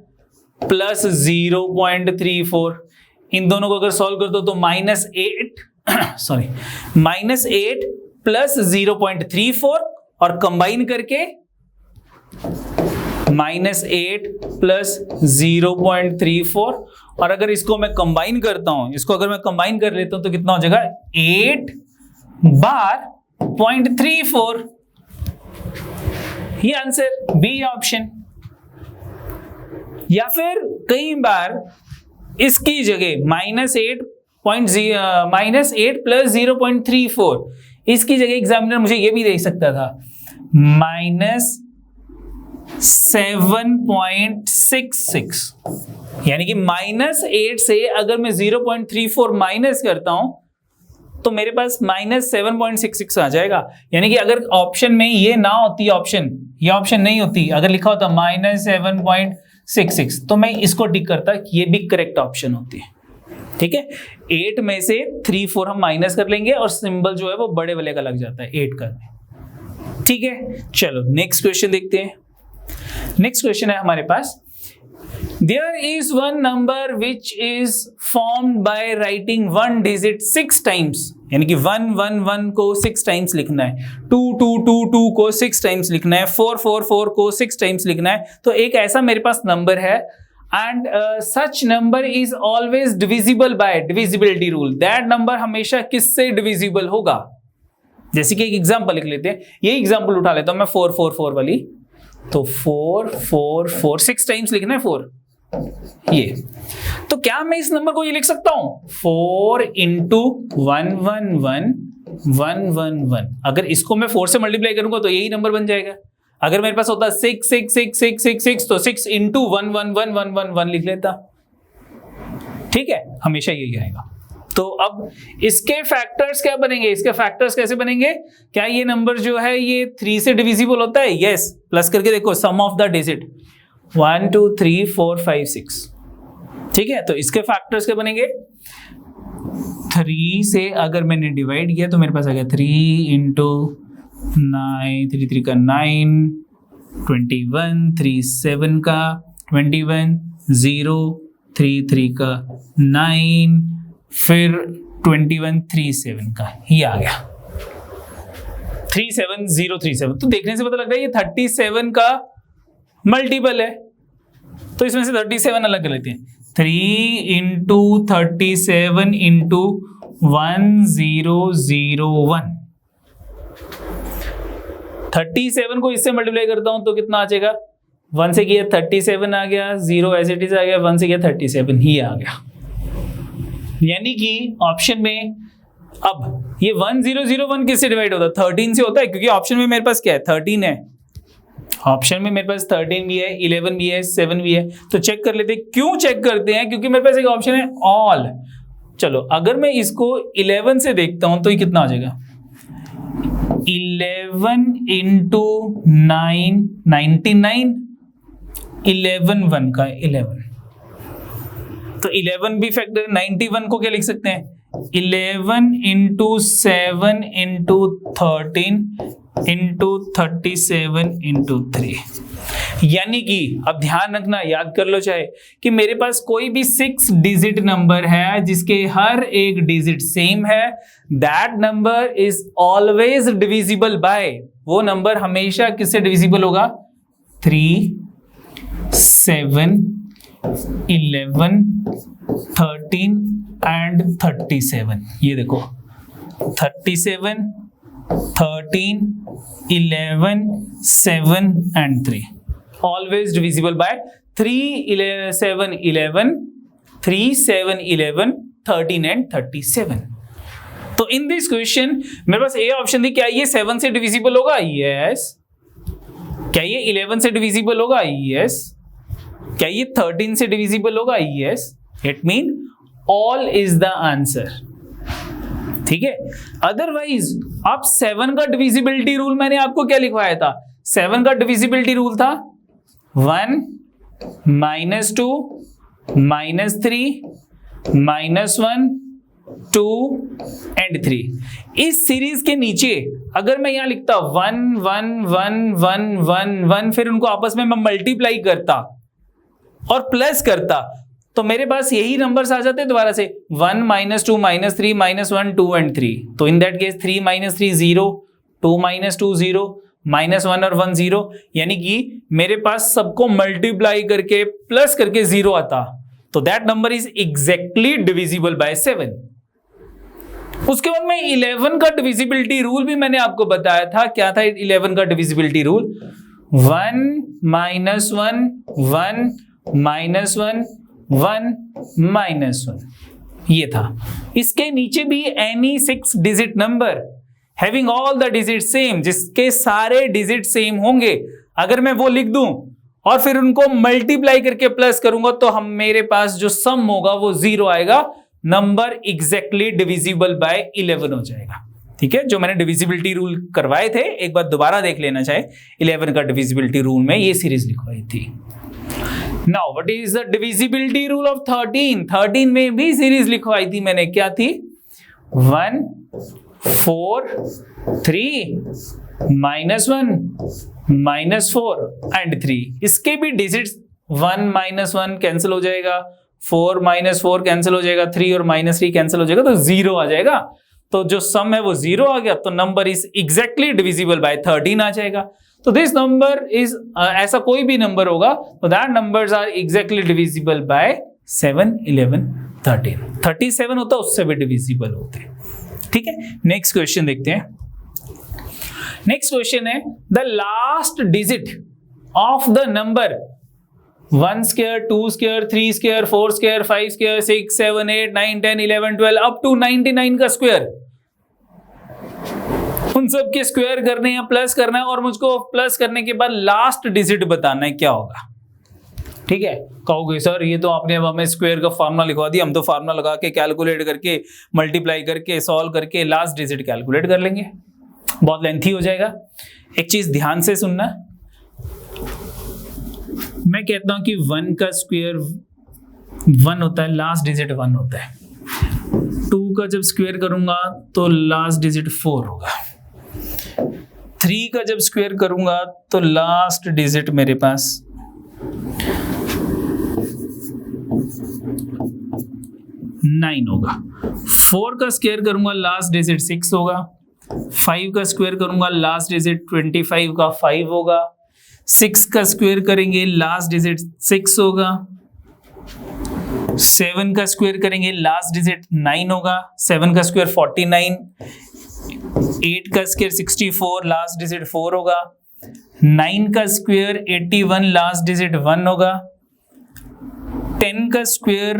प्लस 0.34, इन दोनों को अगर सॉल्व कर दो तो -8 सॉरी -8 प्लस 0.34 और कंबाइन करके -8 प्लस 0.34 और अगर इसको मैं कंबाइन करता हूं, इसको अगर मैं कंबाइन कर लेता हूं तो कितना हो जाएगा 8 बार 0.34। ये आंसर बी ऑप्शन। या फिर कई बार इसकी जगह -8 प्लस 0.34 इसकी जगह एग्जामिनर मुझे ये भी दे सकता था -7.66, यानी कि -8 से अगर मैं 0.34 माइनस करता हूं तो मेरे पास -7.66 आ जाएगा। यानी कि अगर ऑप्शन में ये ना होती, ये ऑप्शन नहीं होती, अगर लिखा होता -7.66 तो मैं इसको टिक करता, ये भी करेक्ट ऑप्शन होती है। ठीक है, 8 में से 3 4 हम माइनस कर लेंगे और सिंबल जो है वो बड़े वाले का लग जाता है 8 करने। ठीक है, चलो नेक्स्ट क्वेश्चन देखते हैं। नेक्स्ट क्वेश्चन है हमारे पास, there is one number which is formed by writing one digit 6 times, यानी कि 1 1 1 को 6 टाइम्स लिखना है, 2 2 2 2 को 6 टाइम्स लिखना है, 4 4 4 को 6 टाइम्स लिखना है। तो एक ऐसा मेरे पास नंबर है and such number is always divisible by divisibility rule. That number हमेशा किससे डिविजिबल होगा? जैसे कि एक एग्जांपल लिख लेते हैं, ये एग्जांपल उठा लेता हूं मैं 4 4 4 वाली। तो 4 4 4 6 टाइम्स लिखना है 4, ये। तो क्या मैं इस नंबर को ये लिख सकता हूं 4 इंटू 1 1 1 1 1 1। अगर इसको मैं 4 से मल्टीप्लाई करूंगा तो यही नंबर बन जाएगा। अगर मेरे पास होता 6 6 6 6 6 6 तो 6 इंटू 1 1 1 1 1 1 लिख लेता। ठीक है, हमेशा यही आएगा। तो अब इसके फैक्टर्स क्या बनेंगे? इसके फैक्टर्स कैसे बनेंगे? क्या ये नंबर जो है ये 3 से डिविजिबल होता है? यस। प्लस करके देखो, सम ऑफ द डिजिट 1 2 3 4 5 6। ठीक है, तो इसके फैक्टर्स क्या बनेंगे? 3 से अगर मैंने डिवाइड किया तो मेरे पास आ गया 3 इंटू 9, 3 3 का 9, 21, 3 7 का 21, 0 3 3 का 9, फिर 21 3 7 का, ये आ गया 37037। तो देखने से पता लग रहा है ये 37 का मल्टीपल है, तो इसमें से 37 अलग कर लेते हैं। 3 इंटू 37 इंटू 1001। 37 को इससे मल्टीप्लाई करता हूं तो कितना आ जाएगा? 1 से किया 37 आ गया, 0 एज इट इज आ गया, 1 से किया 37 ही आ गया। यानी कि ऑप्शन में अब ये 1001 किससे डिवाइड होता है? 13 से होता है, क्योंकि ऑप्शन में मेरे पास क्या है? 13 है। ऑप्शन में मेरे पास 13 भी है, 11 भी है, 7 भी है। तो चेक कर लेते हैं। क्यों चेक करते हैं? क्योंकि मेरे पास एक ऑप्शन है ऑल। चलो अगर मैं इसको 11 से देखता हूं तो ये कितना आ जाएगा? 11 इंटू 9 99, 11 1 का 11, तो 11 भी फैक्टर। 91 को क्या लिख सकते हैं? 11 इंटू 7 इंटू 13 इंटू 37 इंटू 3। यानी कि अब ध्यान रखना, याद कर लो चाहे, कि मेरे पास कोई भी 6 डिजिट नंबर है जिसके हर एक डिजिट सेम है, that number is always divisible by, वो नंबर हमेशा किससे डिविजिबल होगा? 3 7 11 13 एंड 37। ये देखो 37 13 11 7 and 3 always divisible by 3 7 11 3 7 11 13 and 37। तो इन दिस क्वेश्चन मेरे पास ए ऑप्शन थी। क्या ये 7 से डिविजिबल होगा? यस। क्या ये 11 से डिविजिबल होगा? यस। क्या ये 13 से डिविजिबल होगा? Yes. It mean all is the answer. ठीक है, अदरवाइज आप 7 का डिविजिबिलिटी रूल मैंने आपको क्या लिखवाया था? 7 का डिविजिबिलिटी रूल था 1 -2 -3 -1 2 एंड 3। इस सीरीज के नीचे अगर मैं यहां लिखता 1 1 1 1 1 1, फिर उनको आपस में मैं मल्टीप्लाई करता और प्लस करता, तो मेरे पास यही नंबर्स आ जाते हैं दोबारा से 1 -2 -3 -1 2 and 3। तो इन दैट केस 3 - 3 0, 2 - 2 0, -1 और 1 0, यानी कि मेरे पास सबको मल्टीप्लाई करके प्लस करके 0 आता, तो that number is exactly divisible by 7। उसके बाद में 11 का डिविजिबिलिटी रूल भी मैंने आपको बताया था। क्या था 11 का डिविजिबिलिटी रूल? 1 -1 1 -1 1 -1, ये था। इसके नीचे भी any 6 digit number having all the digit same, जिसके सारे डिजिट सेम होंगे, अगर मैं वो लिख दूं और फिर उनको मल्टीप्लाई करके प्लस करूंगा तो हम मेरे पास जो सम होगा वो 0 आएगा, नंबर एग्जैक्टली डिविजिबल बाय 11 हो जाएगा। ठीक है, जो मैंने डिविजिबिलिटी रूल करवाए थे एक बार दोबारा देख लेना चाहे, 11 का डिविजिबिलिटी रूल में ये सीरीज लिखवाई थी। Now what is the divisibility rule of 13? 13 में भी सीरीज लिखवाई थी मैंने, क्या थी? 1 4 3 -1 -4 एंड 3। इसके भी डिजिट्स 1 -1 कैंसिल हो जाएगा, 4 -4 कैंसिल हो जाएगा, 3 और -3 कैंसिल हो जाएगा, तो 0 आ जाएगा। तो जो सम है वो 0 आ गया, तो number is exactly divisible bye 13 आ जाएगा। तो दिस नंबर इज ऐसा कोई भी नंबर होगा तो that numbers are exactly divisible by 7 11 13। 37 होता है उससे भी डिविजिबल होते हैं। ठीक है, नेक्स्ट क्वेश्चन देखते हैं। नेक्स्ट क्वेश्चन है the last digit of the number 1 square 2 square 3 square 4 square 5 square 6 7 8 9 10 11 12 up to 99 का स्क्वायर, उन सब के स्क्वायर करने या प्लस करना है और मुझको प्लस करने के बाद लास्ट डिजिट बताना है, क्या होगा? ठीक है, कहोगे सर ये तो आपने अब हमें स्क्वायर का फार्मूला लिखवा दिया, हम तो फार्मूला लगा के कैलकुलेट करके मल्टीप्लाई करके सॉल्व करके लास्ट डिजिट कैलकुलेट कर लेंगे, बहुत लेंथी हो जाएगा। एक चीज ध्यान से सुनना, मैं कहता हूं कि 1 का स्क्वायर 1 होता है, लास्ट डिजिट 1 होता है। 2 का जब स्क्वायर करूंगा तो लास्ट डिजिट 4 होगा। 3 का जब स्क्वायर करूंगा तो लास्ट डिजिट मेरे पास 9 होगा। 4 का स्क्वायर करूंगा लास्ट डिजिट 6 होगा। 5 का स्क्वायर करूंगा लास्ट डिजिट 25 का 5 होगा। 6 का स्क्वायर करेंगे लास्ट डिजिट 6 होगा। 7 का स्क्वायर करेंगे लास्ट डिजिट 9 होगा। 7 का स्क्वायर 49। 8 का स्क्वायर 64 लास्ट डिजिट 4 होगा। 9 का स्क्वायर 81 लास्ट डिजिट 1 होगा। 10 का स्क्वायर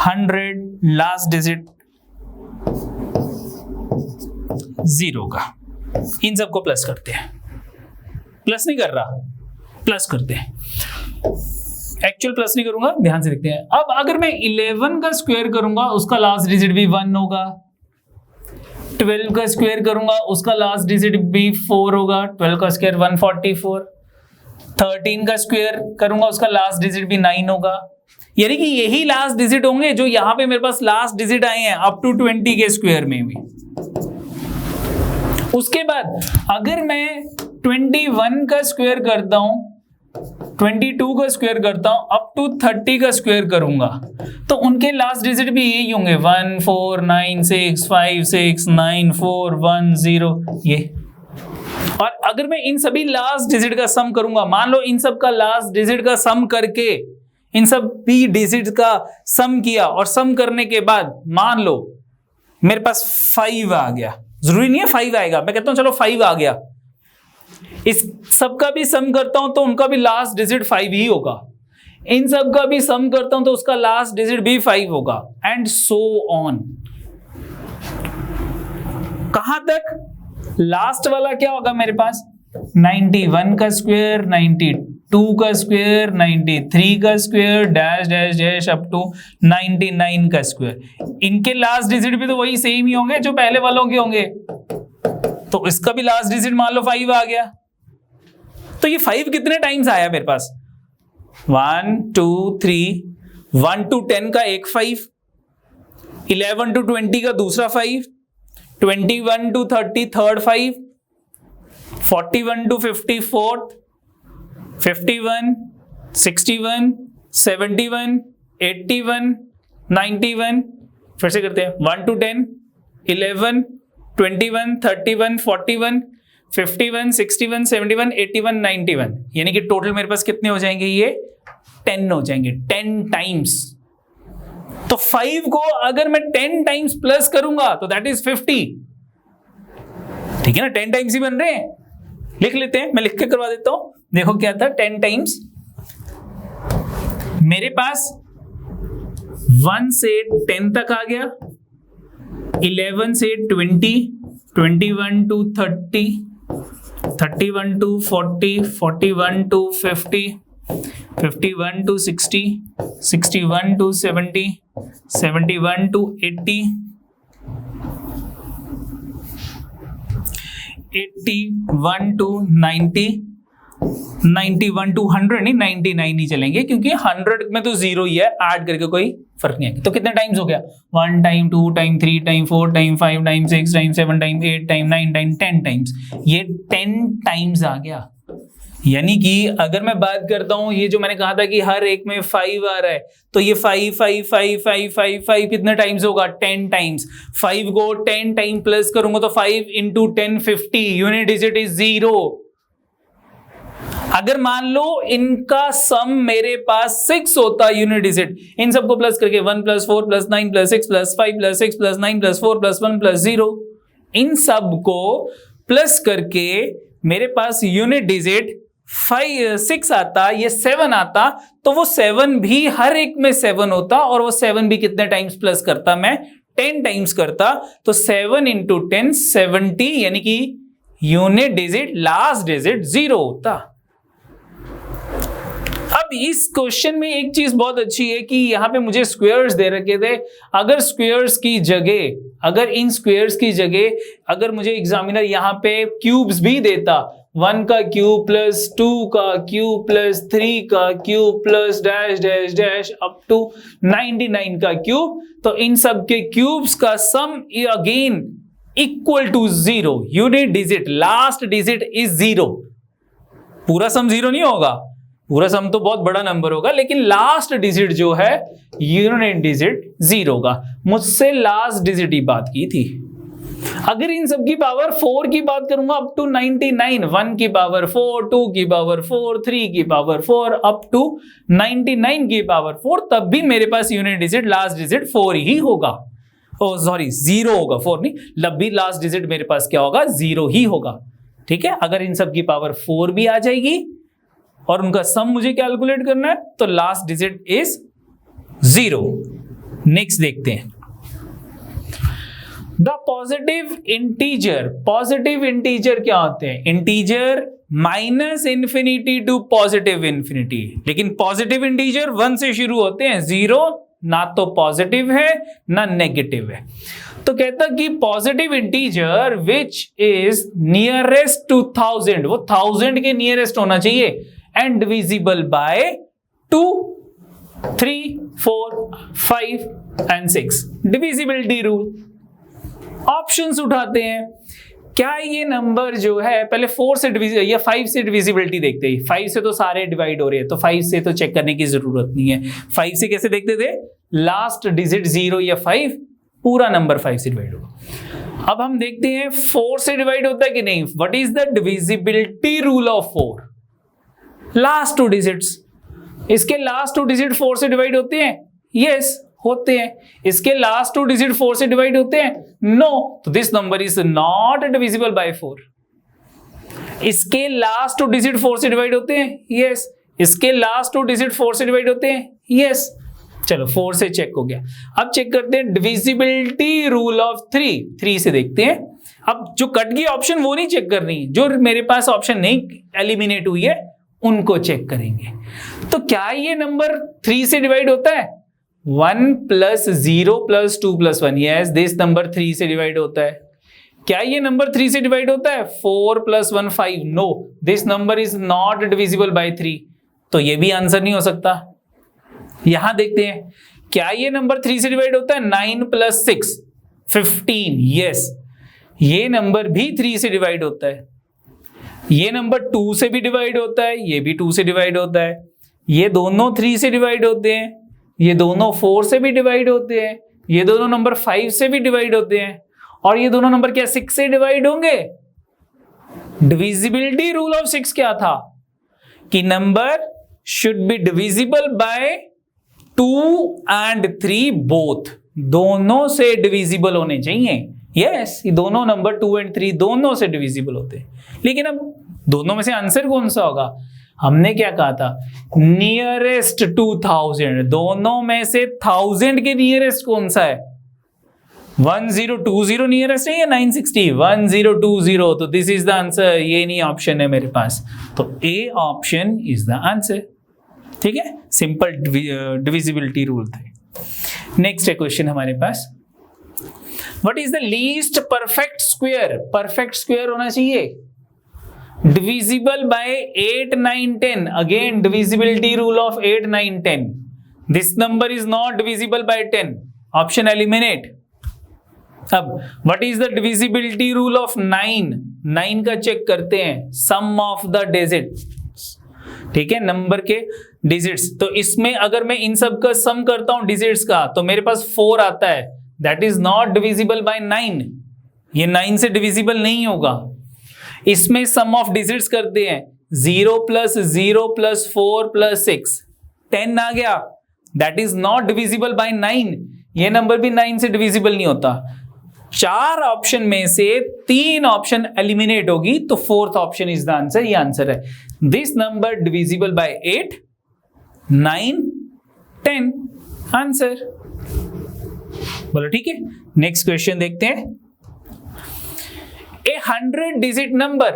100 लास्ट डिजिट 0 होगा। इन सबको प्लस करते हैं, प्लस नहीं कर रहा, प्लस करते हैं, एक्चुअल प्लस नहीं करूंगा, ध्यान से देखते हैं। अब अगर मैं 11 का स्क्वायर करूंगा उसका लास्ट डिजिट भी 1 होगा। 12 का स्क्वायर करूंगा उसका लास्ट डिजिट भी 4 होगा। 12 का स्क्वायर 144। 13 का स्क्वायर करूंगा उसका लास्ट डिजिट भी 9 होगा। यानी कि यही लास्ट डिजिट होंगे जो यहां पे मेरे पास लास्ट डिजिट आए हैं अप टू 20 के स्क्वायर में भी। उसके बाद अगर मैं 21 का स्क्वायर करता हूं, 22 का स्क्वायर करता हूं, अप टू 30 का स्क्वायर करूंगा तो उनके लास्ट डिजिट भी यही होंगे 1 4 9 6 5 6 9 4 1 0 ये। और अगर मैं इन सभी लास्ट डिजिट का सम करूंगा, मान लो इन सब का लास्ट डिजिट का सम करके इन सब भी डिजिट का सम किया और सम करने के बाद मान लो मेरे पास 5 आ गया, जरूरी नहीं है 5 आएगा, मैं कहता हूं चलो 5 आ गया, इस सब का भी सम करता हूं तो उनका भी लास्ट डिजिट 5 ही होगा। इन सब का भी सम करता हूं तो उसका लास्ट डिजिट भी 5 होगा एंड सो ऑन। कहां तक? लास्ट वाला क्या होगा मेरे पास? 91 का स्क्वायर, 92 का स्क्वायर, 93 का square, dash dash dash up to 99 का स्क्वायर। इनके लास्ट डिजिट भी तो वही सेम ही होंगे जो पहले वालों के होंगे, तो इसका भी लास्ट डिजिट मान लो 5 आ गया। तो ये 5 कितने टाइम्स आया मेरे पास? 1 2 3, 1 to 10 का एक 5, 11 to 20 का दूसरा 5, 21 to 30 थर्ड 5, 41 to 50 फोर्थ, 51, 61, 71, 81, 91, फिर से करते हैं 1 to 10, 11, 21, 31, 41, 51, 61, 71, 81, 91, यानी कि टोटल मेरे पास कितने हो जाएंगे, ये 10 हो जाएंगे, 10 टाइम्स। तो 5 को अगर मैं 10 टाइम्स प्लस करूंगा तो दैट इज 50, ठीक है ना, 10 टाइम्स ही बन रहे हैं। लिख लेते हैं, मैं लिख के करवा देता हूं। देखो क्या था, 10 टाइम्स मेरे पास 1 से 10 तक आ गया, 11 से 20, 21 to 30, 31 to 40, 41 to 50, 51 to 60, 61 to 70, 71 to 80, 81 to 90, 91 to 100 नहीं, 99 ही चलेंगे क्योंकि 100 में तो जीरो ही है, ऐड करके कोई फर्क नहीं है। तो कितने टाइम्स हो गया, 1 time, 2 time, 3 time, 4 time, 5 time, 6 time, 7 time, 8 time, 9 time, 10 times, ये 10 टाइम्स आ गया। यानी कि अगर मैं बात करता हूं, ये जो मैंने कहा था कि हर एक में 5 आ रहा है, तो ये 5 5 5 5 5 5 कितने टाइम्स होगा, 10 टाइम्स। 5 को 10 टाइम प्लस करूंगा तो 5 into 10 50, यूनिट डिजिट इज 0। अगर मान लो इनका सम मेरे पास 6 होता यूनिट डिजिट, इन सबको प्लस करके 1 + 4 + 9 + 6 + 5 + 6 + 9 + 4 + 1 + 0, इन सब को प्लस करके मेरे पास यूनिट डिजिट 6 आता, ये 7 आता, तो वो 7 भी हर एक में 7 होता, और वो 7 भी कितने टाइम्स प्लस करता, मैं 10 टाइम्स करता। तो 7 into 10 70, यानी कि यूनिट डिजिट लास्ट डिजिट 0 होता। अब इस क्वेश्चन में एक चीज बहुत अच्छी है कि यहां पे मुझे स्क्वायर्स दे रखे थे। अगर स्क्वायर्स की जगह, अगर इन स्क्वायर्स की जगह अगर मुझे एग्जामिनर यहां पे क्यूब्स भी देता, 1 का क्यूब प्लस 2 का क्यूब प्लस 3 का cube plus dash dash dash up to 99 का क्यूब, तो इन सब के क्यूब्स का sum again equal to 0, unit digit last digit is 0। पूरा सम 0 नहीं होगा, पूरा सम तो बहुत बड़ा नंबर होगा, लेकिन लास्ट डिजिट जो है यूनिट डिजिट 0 होगा। मुझसे लास्ट डिजिट ही बात की थी। अगर इन सब की पावर 4 की बात करूंगा अप टू 99, 1 की पावर 4, 2 की पावर 4, 3 की पावर 4 अप टू 99 की पावर 4, तब भी मेरे पास यूनिट डिजिट लास्ट डिजिट 4 ही होगा। ओ सॉरी 0 होगा, 4 नहीं, लब भी लास्ट डिजिट मेरे पास क्या होगा, 0 ही होगा। ठीक है, अगर इन सब की पावर 4 भी आ जाएगी और उनका सम मुझे कैलकुलेट करना है तो लास्ट डिजिट इज 0। नेक्स्ट देखते हैं, the positive integer. Positive integer क्या होते हैं, इंटीजर -∞ टू पॉजिटिव इंफिनिटी, लेकिन पॉजिटिव इंटीजर 1 से शुरू होते हैं, 0 ना तो पॉजिटिव है ना नेगेटिव है। तो कहता कि positive integer which is nearest to 1000, वो 1000 के नियरेस्ट होना चाहिए, and divisible by 2, 3, 4, 5 and 6, divisibility rule. Options उठाते हैं, क्या ये नंबर जो है, पहले 4 से डिविजिबल या 5 से डिविजिबिलिटी देखते हैं। 5 से तो सारे डिवाइड हो रहे हैं, तो 5 से तो चेक करने की जरूरत नहीं है। 5 से कैसे देखते थे, लास्ट डिजिट 0 या 5, पूरा नंबर 5 से डिवाइड होगा। अब हम देखते हैं 4 से डिवाइड होता है कि नहीं। What is the divisibility rule of 4, last 2 digits. इसके लास्ट 2 डिजिट 4 से डिवाइड होते हैं, यस होते हैं। इसके लास्ट 2 डिजिट 4 से डिवाइड होते हैं, नो, तो this number is not divisible bye 4। इसके लास्ट 2 डिजिट 4 से डिवाइड होते हैं, यस। इसके लास्ट 2 डिजिट 4 से डिवाइड होते हैं, यस। चलो 4 से चेक हो गया। अब चेक करते हैं डिविजिबिलिटी रूल ऑफ 3 से देखते हैं। अब जो कट गई ऑप्शन वो नहीं चेक करनी, जो मेरे पास ऑप्शन नहीं एलिमिनेट हुई है उनको चेक करेंगे। तो क्या ये नंबर 3 से डिवाइड होता है, 1 + 0 + 2 + 1, यस दिस नंबर 3 से डिवाइड होता है। क्या ये नंबर 3 से डिवाइड होता है, 4 + 1 5, no, this number is not divisible by 3, तो ये भी आंसर नहीं हो सकता। यहां देखते हैं, क्या ये नंबर 3 से डिवाइड होता है, 9 + 6 15, यस ये नंबर भी 3 से डिवाइड होता है। ये नंबर 2 से भी डिवाइड होता है, ये भी 2 से डिवाइड होता है, ये दोनों 3 से डिवाइड होते हैं, ये दोनों 4 से भी डिवाइड होते हैं, ये दोनों नंबर 5 से भी डिवाइड होते हैं, और ये दोनों नंबर क्या 6 से डिवाइड होंगे? डिविजिबिलिटी रूल ऑफ 6 क्या था कि number should be divisible by 2 and 3 both, दोनों से डिविजिबल होने चाहिए। यस, ये दोनों नंबर 2 and 3 दोनों से डिविजिबल होते हैं। लेकिन अब दोनों में से आंसर कौन सा होगा? हमने क्या कहा था? नियरेस्ट टू 1000, दोनों में से 1000 के नियरेस्ट कौन सा है? 1020 नियरेस्ट है या 960? 1020, तो दिस इज द आंसर। ये नहीं ऑप्शन है मेरे पास, तो A option is the answer. ठीक है, सिंपल डिविजिबिलिटी रूल थे। नेक्स्ट है क्वेश्चन हमारे पास, what is the least perfect square? Perfect square होना चाहिए divisible by 8, 9, 10. Again, divisibility rule of 8, 9, 10. This number is not divisible by 10. Option eliminate. अब what is the divisibility rule of 9? 9 का check करते हैं, sum of the digits. ठीक है, number के digits. तो इसमें अगर मैं इन सब का सम करता हूं डिजिट्स का, तो मेरे पास 4 आता है, that is not divisible by 9। ये 9 से डिविजिबल नहीं होगा। इसमें सम ऑफ डिजिट्स करते हैं, 0 + 0 + 4 + 6, 10 आ गया, that is not divisible by 9। ये नंबर भी 9 से डिविजिबल नहीं होता। 4 ऑप्शन में से 3 ऑप्शन एलिमिनेट होगी, तो 4th option is the answer. ये आंसर है। This number divisible by 8, 9, 10, answer. बोलो ठीक है। नेक्स्ट क्वेश्चन देखते हैं। A 100-digit number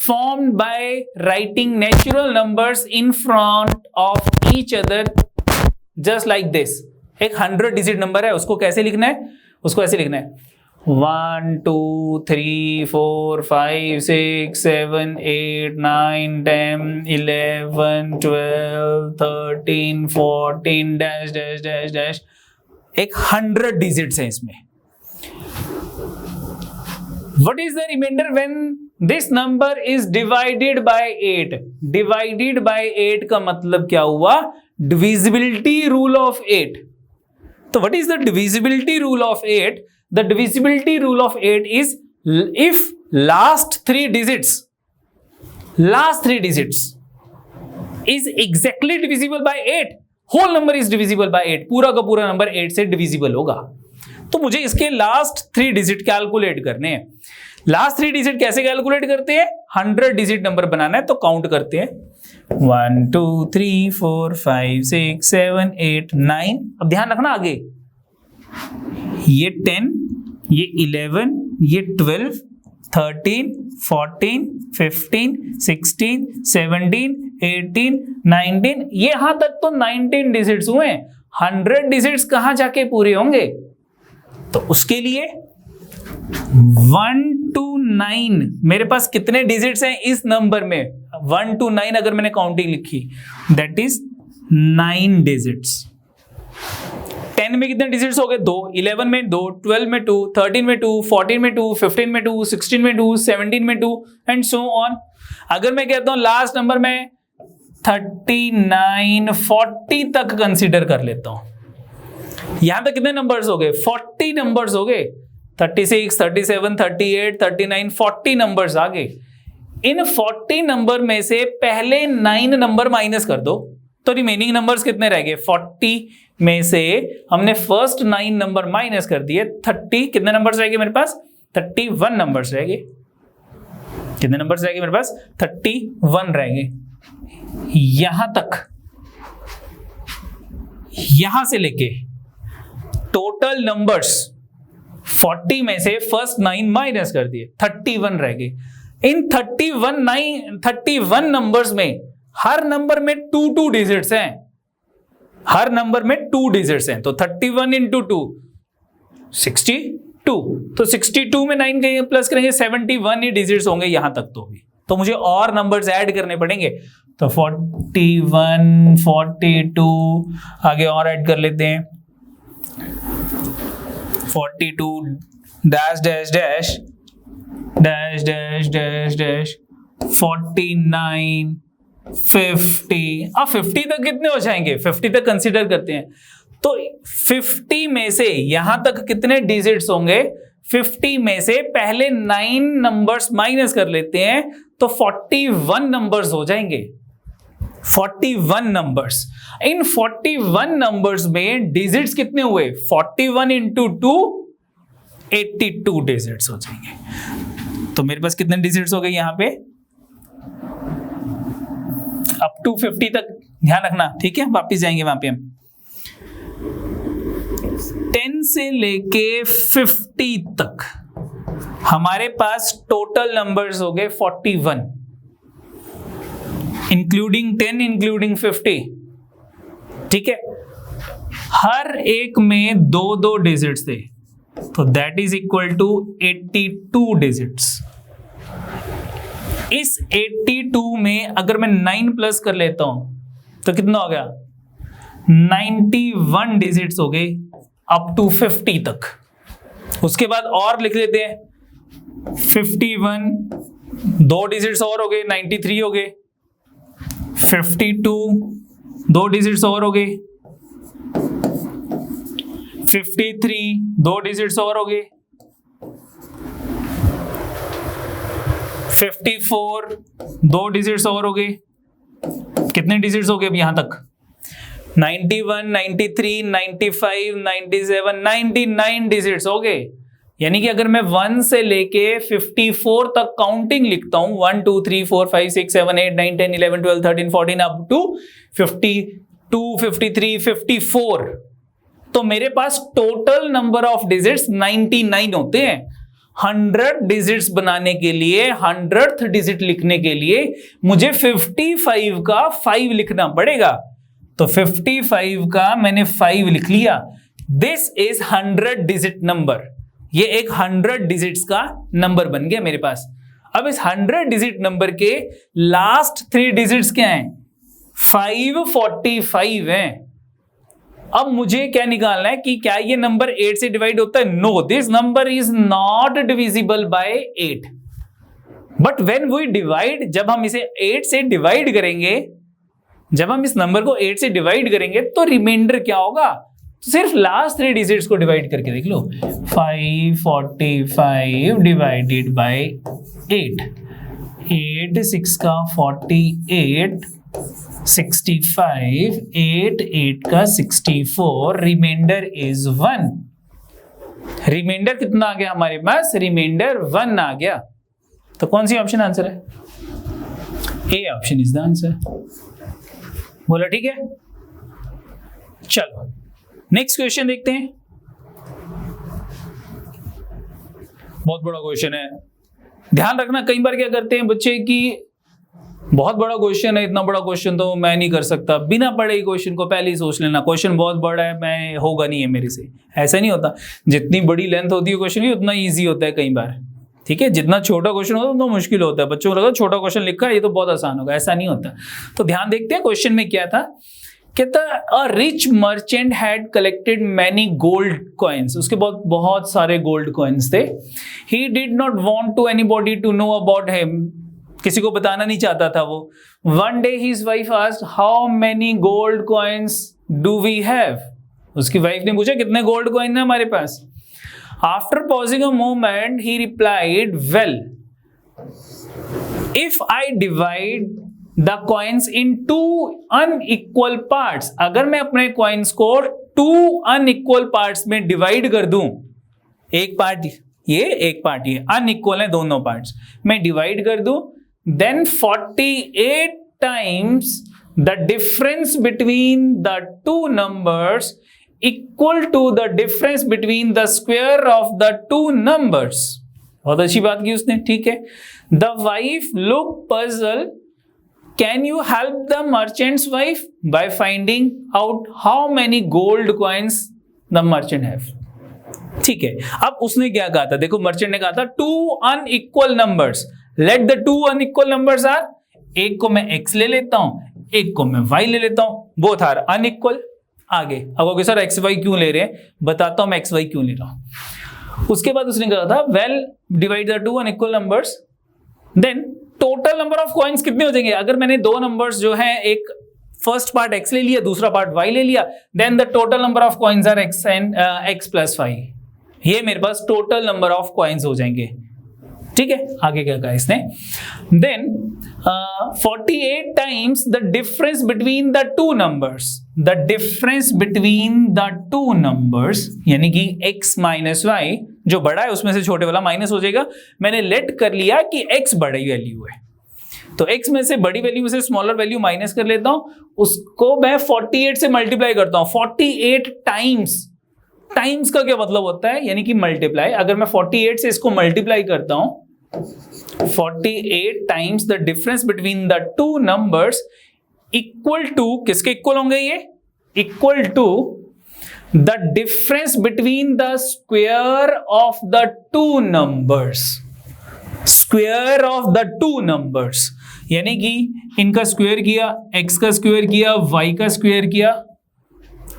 formed by writing natural numbers in front of each other just like this. एक 100-digit number है, उसको कैसे लिखना है? उसको ऐसे लिखना है 1 2 3 4 5 6 7 8 9 10 11 12 13 14 डैश डैश डैश डैश। एक 100 डिजिट्स है इसमें। What is the remainder when this number is divided by 8? Divided by 8 का मतलब क्या हुआ? Divisibility rule of 8. तो what is the divisibility rule of 8? The divisibility rule of 8 is if last 3 digits is exactly divisible by 8, whole number is divisible by 8, पूरा का पूरा number 8 से divisible होगा। तो मुझे इसके लास्ट 3 डिजिट कैलकुलेट करने हैं। लास्ट 3 डिजिट कैसे कैलकुलेट करते हैं? 100 डिजिट नंबर बनाना है, तो काउंट करते हैं 1 2 3 4 5 6 7 8 9। अब ध्यान रखना आगे, ये 10, ये 11, ये 12, 13 14 15 16 17 18 19, ये यहां तक तो 19 डिजिट्स हुए। 100 डिजिट्स कहां जाके पूरे होंगे? तो उसके लिए 1 to 9 मेरे पास कितने डिजिट्स हैं इस नंबर में? 1 to 9 अगर मैंने काउंटिंग लिखी, दैट इज 9 डिजिट्स। 10 में कितने डिजिट्स हो गए? 2, 11 में 2, 12 में 2, 13 में 2, 14 में 2, 15 में 2, 16 में 2, 17 में 2 एंड सो ऑन। अगर मैं कहता हूं लास्ट नंबर में 39 40 तक कंसीडर कर लेता हूं, यहां तक कितने नंबर्स हो गए? 40 नंबर्स हो गए। 36 37 38 39 40 नंबर्स आ गए। इन 40 नंबर में से पहले 9 नंबर माइनस कर दो, तो रिमेनिंग नंबर्स कितने रह गए? 40 में से हमने फर्स्ट 9 नंबर माइनस कर दिए, 30 कितने नंबर्स रह गए मेरे पास? 31 नंबर्स रह गए। कितने नंबर्स रह गए मेरे पास? 31 रह गए। यहां तक, यहां से लेके टोटल नंबर्स 40 में से फर्स्ट 9 माइनस कर दिए, 31 रह गए। इन 31 नंबर्स में हर नंबर में 2 डिजिट्स हैं, हर नंबर में 2 डिजिट्स हैं। तो 31 into 2 62, तो 62 में 9 के प्लस करेंगे 71 ही डिजिट्स होंगे यहां तक। तो मुझे और नंबर्स ऐड करने पड़ेंगे, तो 41 42 आगे और ऐड कर लेते हैं, 42 dash dash dash dash dash dash dash 49 50। अब 50 तक कितने हो जाएंगे? 50 तक कंसीडर करते हैं, तो 50 में से यहां तक कितने डिजिट्स होंगे? 50 में से पहले 9 नंबर्स माइनस कर लेते हैं तो 41 नंबर्स हो जाएंगे। 41 नंबर्स। इन 41 नंबर्स में डिजिट्स कितने हुए? 41 इंटू 2 82 डिजिट्स हो जाएंगे। तो मेरे पास कितने डिजिट्स हो गए यहां पे? अप टू 50 तक ध्यान रखना, ठीक है? वापिस जाएंगे वहां पे हम। 10 से लेके 50 तक हमारे पास टोटल नंबर्स हो गए 41, इंक्लूडिंग 10, इंक्लूडिंग 50, ठीक है? हर एक में 2-2 डिजिट्स थे, तो that is equal to 82 digits. इस 82 में अगर मैं 9 प्लस कर लेता हूं तो कितना हो गया? 91 डिजिट्स हो गए अप टू 50 तक। उसके बाद और लिख लेते हैं 51, 2 डिजिट्स और हो गए 93 हो गए। 52, 2 डिजिट्स और हो गए 53, 2 डिजिट्स और हो गए 54, 2 डिजिट्स और हो गए। कितने डिजिट्स हो गए अब यहां तक? 91, 93, 95, 97, 99 डिजिट्स हो गए। यानी कि अगर मैं 1 से लेके 54 तक काउंटिंग लिखता हूं, 1 2 3 4 5 6 7 8 9 10 11 12 13 14 अप टू 52 53 54, तो मेरे पास टोटल नंबर ऑफ डिजिट्स 99 होते हैं। 100 डिजिट्स बनाने के लिए, 100th डिजिट लिखने के लिए मुझे 55 का 5 लिखना पड़ेगा। तो 55 का मैंने 5 लिख लिया। This is 100 digit number. ये एक 100 डिजिट्स का नंबर बन गया मेरे पास। अब इस 100 डिजिट नंबर के लास्ट 3 डिजिट्स क्या हैं? 545 हैं। अब मुझे क्या निकालना है कि क्या ये नंबर 8 से डिवाइड होता है? No, this number is not divisible by 8। But when we divide, जब हम इसे 8 से डिवाइड करेंगे, जब हम इस नंबर को 8 से डिवाइड करेंगे तो रिमाइंडर क्या होगा? तो सिर्फ लास्ट 3 डिजिट्स को डिवाइड करके देख लो। 545 डिवाइडेड बाय 8, 8 6 का 48, 65, 8 8 का 64, रिमाइंडर इज 1। रिमाइंडर कितना आ गया हमारे पास? रिमाइंडर 1 आ गया। तो कौन सी ऑप्शन आंसर है? ए ऑप्शन इज द आंसर। बोला ठीक है? चलो नेक्स्ट क्वेश्चन देखते हैं। बहुत बड़ा क्वेश्चन है। ध्यान रखना, कई बार क्या करते हैं बच्चे कि बहुत बड़ा क्वेश्चन है, इतना बड़ा क्वेश्चन तो मैं नहीं कर सकता, बिना पढ़े ही क्वेश्चन को पहले ही सोच लेना क्वेश्चन बहुत बड़ा है, मैं होगा नहीं है मेरे से। ऐसा नहीं होता। जितनी बड़ी लेंथ होती है क्वेश्चन की उतना ईजी होता है कई बार, ठीक है? जितना छोटा क्वेश्चन होता है उतना मुश्किल होता है। बच्चों को लगा छोटा क्वेश्चन लिखा है ये तो बहुत आसान होगा, ऐसा नहीं होता। तो ध्यान देखते हैं क्वेश्चन में क्या था। कहता a rich merchant had collected many gold coins. उसके बहुत सारे गोल्ड कॉइन्स थे। He did not want to anybody to know about him. किसी को बताना नहीं चाहता था वो। One day his wife asked how many gold coins do we have. उसकी वाइफ ने पूछा कितने गोल्ड कॉइन है हमारे पास। After pausing a moment he replied well if I divide the coins in 2 unequal parts. अगर मैं अपने कॉइन्स को 2 अनइक्वल पार्ट्स में डिवाइड कर दूं, एक पार्ट ये एक पार्ट ये, अनइक्वल है दोनों पार्ट्स, मैं डिवाइड कर दूं, then 48 times the difference between the two numbers equal to the difference between the square of the two numbers। बहुत अच्छी बात की उसने, ठीक है। The wife looked puzzled। Can you help the merchant's wife by finding out how many gold coins the merchant have? ठीक है। अब उसने क्या कहा था? देखो मर्चेंट ने कहा था 2 unequal numbers। Let the 2 unequal numbers are, एक को मैं x ले लेता हूं, एक को मैं y ले लेता हूं, both are unequal। आगे अब ओके सर xy क्यों ले रहे हैं, बताता हूं मैं xy क्यों ले रहा हूं। उसके बाद उसने कहा था well divide the 2 unequal numbers, then total number of coins कितने हो जाएंगे। अगर मैंने 2 नंबर्स जो हैं, एक फर्स्ट पार्ट x ले लिया, दूसरा पार्ट y ले लिया, then the total number of coins are x and x plus 5। ये मेरे पास टोटल नंबर ऑफ कॉइन्स हो जाएंगे। ठीक है, आगे क्या कहा इसने, then 48 times the difference between the two numbers, the difference between the two numbers, यानी कि x माइनस वाई, जो बड़ा है उसमें से छोटे वाला माइनस हो जाएगा। मैंने लेट कर लिया कि x बड़ी वैल्यू है, तो x में से बड़ी वैल्यू में से स्मॉलर वैल्यू माइनस कर लेता हूं, उसको मैं 48 से मल्टीप्लाई करता हूं। 48 टाइम्स, टाइम्स का क्या मतलब होता है, यानी कि मल्टीप्लाई। अगर मैं 48 से इसको मल्टीप्लाई करता हूं, 48 times the difference between the two numbers equal to, किसके इक्वल होंगे ये, equal to the difference between the square of the two numbers, square of the two numbers, यानी कि इनका स्क्वायर किया, x का स्क्वायर किया, y का स्क्वायर किया,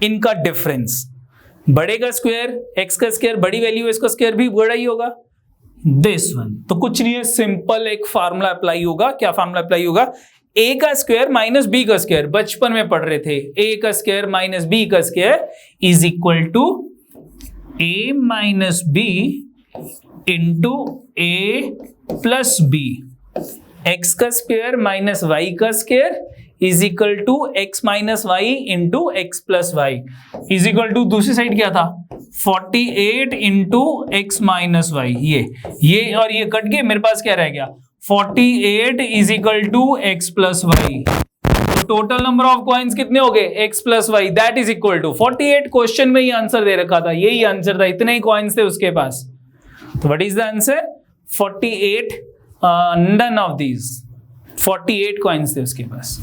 इनका डिफरेंस, बड़े का स्क्वायर, x का स्क्वायर, बड़ी वैल्यू है, इसका स्क्वायर भी बड़ा ही होगा, दिस वन। तो कुछ नहीं है, सिंपल एक फार्मूला अप्लाई होगा। क्या फार्मूला अप्लाई होगा, a का स्क्वायर माइनस b का स्क्वायर, बचपन में पढ़ रहे थे, a का स्क्वायर माइनस b का square is equal to a minus b into a plus b, x का स्क्वायर माइनस y का square is equal to x minus Y into X plus Y is equal to, दूसरी side क्या था, 48 into x minus Y. ये और ये cut के मेरे पास क्या रह गया, 48 is equal to X plus Y. Total number of coins कितने हो गए, X plus Y, that is equal to 48। Question में ये आंसर दे रखा था, यही आंसर था, इतने ही कॉइन्स थे उसके पास। तो what is the answer, 48, none of these, 48 coins थे उसके पास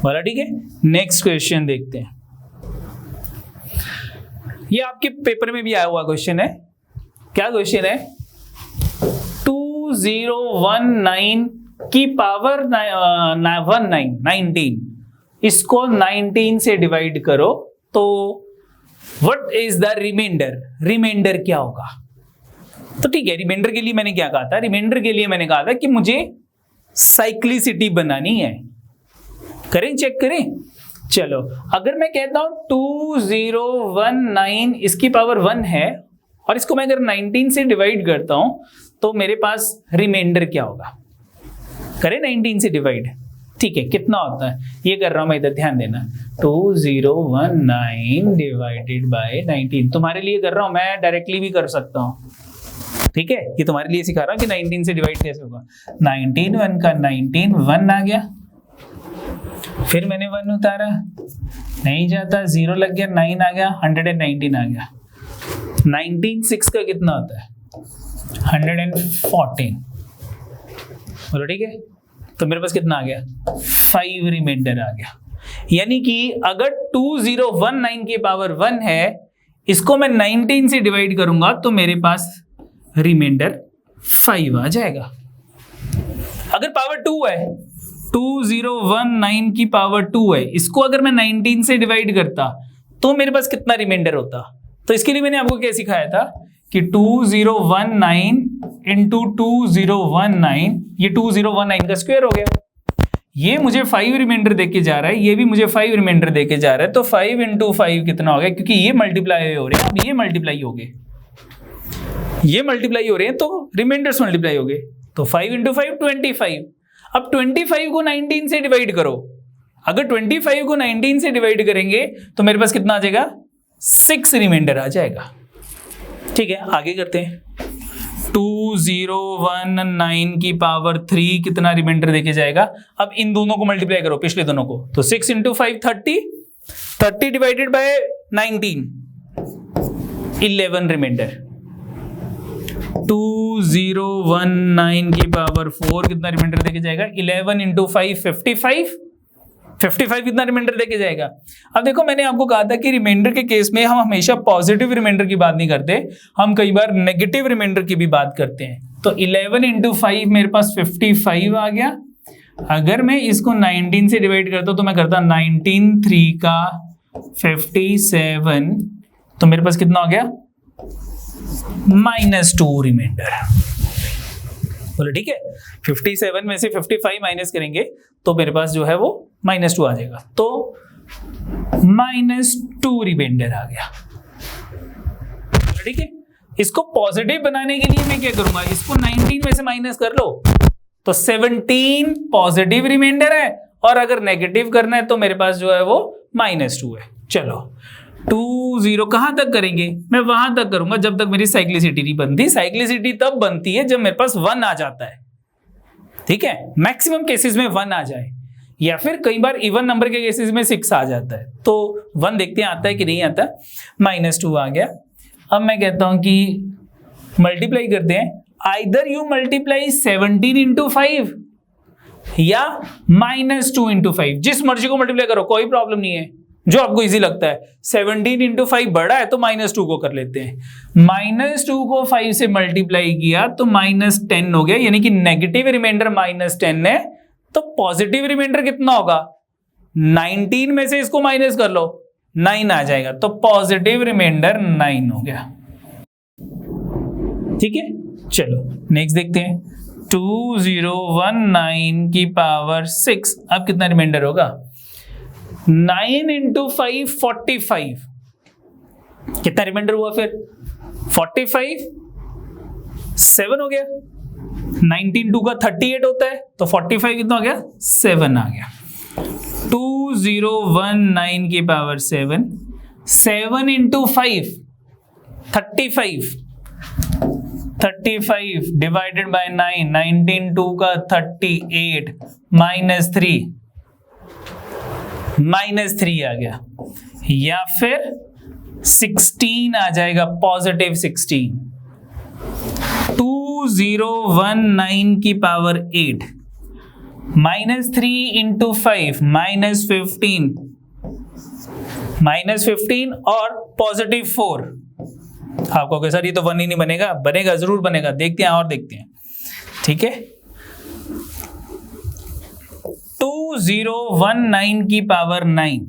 वाला। ठीक है, नेक्स्ट क्वेश्चन देखते हैं। ये आपके पेपर में भी आया हुआ क्वेश्चन है। क्या क्वेश्चन है, 2019 की पावर 19, इसको 19 से डिवाइड करो तो what is the remainder, remainder क्या होगा। तो ठीक है, रिमाइंडर के लिए मैंने क्या कहा था, रिमाइंडर के लिए मैंने कहा था कि मुझे साइक्लिसिटी बनानी है। करें, चेक करें। चलो, अगर मैं कहता हूं 2019 इसकी पावर 1 है और इसको मैं अगर 19 से डिवाइड करता हूं तो मेरे पास रिमाइंडर क्या होगा। करें 19 से डिवाइड, ठीक है, कितना होता है ये कर रहा हूं मैं, इधर ध्यान देना, 2019 डिवाइडेड बाय 19। तुम्हारे लिए कर रहा हूं, मैं डायरेक्टली भी कर सकता हूं, ठीक है, ये तुम्हारे लिए सिखा रहा हूं कि 19 से डिवाइड कैसे होगा। 19 1 का 19, 1 आ गया, फिर मैंने 1 उतारा, नहीं जाता, 0 लग गया, 9 आ गया, 119 आ गया। 19 6 का कितना होता है, 114। बोलो ठीक है, तो मेरे पास कितना आ गया, 5 रिमाइंडर आ गया। यानी कि अगर 2019 की पावर 1 है, इसको मैं 19 से डिवाइड करूंगा तो मेरे पास रिमाइंडर 5 आ जाएगा। अगर पावर 2 है, 2019 की पावर 2 है, इसको अगर मैं 19 से डिवाइड करता तो मेरे पास कितना रिमाइंडर होता। तो इसके लिए मैंने आपको क्या सिखाया था कि 2019 इंटू 2019, ये 2019 का स्क्वायर हो गया। ये मुझे 5 रिमाइंडर देके जा रहा है, ये भी मुझे 5 रिमाइंडर देके जा रहा है, तो 5 इंटू 5 कितना हो गया, क्योंकि ये मल्टीप्लाई हो रहे हैं, अब ये मल्टीप्लाई हो गए, ये मल्टीप्लाई हो रहे हैं, तो रिमाइंडर्स मल्टीप्लाई हो गए, तो 5 इंटू 5 25। अब 25 को 19 से डिवाइड करो, अगर 25 को 19 से डिवाइड करेंगे तो मेरे पास कितना आ जाएगा, 6 रिमाइंडर आ जाएगा। ठीक है, आगे करते हैं। 2019 की पावर 3 कितना रिमाइंडर देके जाएगा। अब इन दोनों को मल्टीप्लाई करो, पिछले दोनों को, तो 6 इंटू 5 30, 30 डिवाइडेड बाय 19, 11 रिमाइंडर। 2019 की पावर 4 कितना रिमाइंडर देके जाएगा, 11 इंटू 5 55, 55 कितना रिमाइंडर देके जाएगा। अब देखो, मैंने आपको कहा था कि रिमाइंडर के केस में हम हमेशा पॉजिटिव रिमाइंडर की बात नहीं करते, हम कई बार नेगेटिव रिमाइंडर की भी बात करते हैं। तो 11 इंटू 5 मेरे पास 55 आ गया। अगर मैं इसको 19 से डिवाइड करता तो मैं करता 19 3 का 57, तो मेरे पास कितना हो गया, -2 रिमाइंडर। बोलो ठीक है। 57 में से 55 माइनस करेंगे तो मेरे पास जो है वो -2 आ जाएगा, तो -2 रिमाइंडर आ गया। ठीक है, इसको पॉजिटिव बनाने के लिए मैं क्या करूंगा, इसको 19 में से माइनस कर लो तो 17 पॉजिटिव रिमाइंडर है, और अगर नेगेटिव करना है तो मेरे पास जो है वो -2 है। चलो 2 0 कहां तक करेंगे, मैं वहां तक करूंगा जब तक मेरी साइक्लिसिटी नहीं बनती। साइक्लिसिटी तब बनती है जब मेरे पास 1 आ जाता है, ठीक है, मैक्सिमम केसेस में 1 आ जाए, या फिर कई बार इवन नंबर के केसेस में 6 आ जाता है। तो 1 देखते हैं आता है कि नहीं आता। -2 आ गया। अब मैं कहता हूं कि मल्टीप्लाई करते हैं, आइदर यू मल्टीप्लाई 17 into 5 या -2 into 5, जिस मर्जी को मल्टीप्लाई करो, कोई प्रॉब्लम नहीं है, जो आपको इजी लगता है। 17 into 5 बड़ा है तो -2 को कर लेते हैं। -2 को 5 से मल्टीप्लाई किया तो -10 हो गया, यानी कि नेगेटिव रिमाइंडर -10 है, तो पॉजिटिव रिमाइंडर कितना होगा, 19 में से इसको माइनस कर लो, 9 आ जाएगा, तो पॉजिटिव रिमाइंडर 9 हो गया। ठीक है, चलो नेक्स्ट देखते हैं। 2019 की पावर 6, अब कितना रिमाइंडर होगा, 9 into 5 45, कितना रिमाइंडर हुआ फिर 45, 7 हो गया। 19 2 का 38 होता है, तो 45 कितना हो गया, 7 आ गया। 2019 की पावर 7, 7 into 5 35, 35 डिवाइडेड बाय 9, 19 2 का 38 -3 आ गया, या फिर 16 आ जाएगा, पॉजिटिव 16। 2019 की पावर 8, -3 into 5 -15 और पॉजिटिव 4। आपको कैसा, ये तो 1 ही नहीं बनेगा, बनेगा जरूर बनेगा, देखते हैं और देखते हैं। ठीक है, 2019 की पावर 9,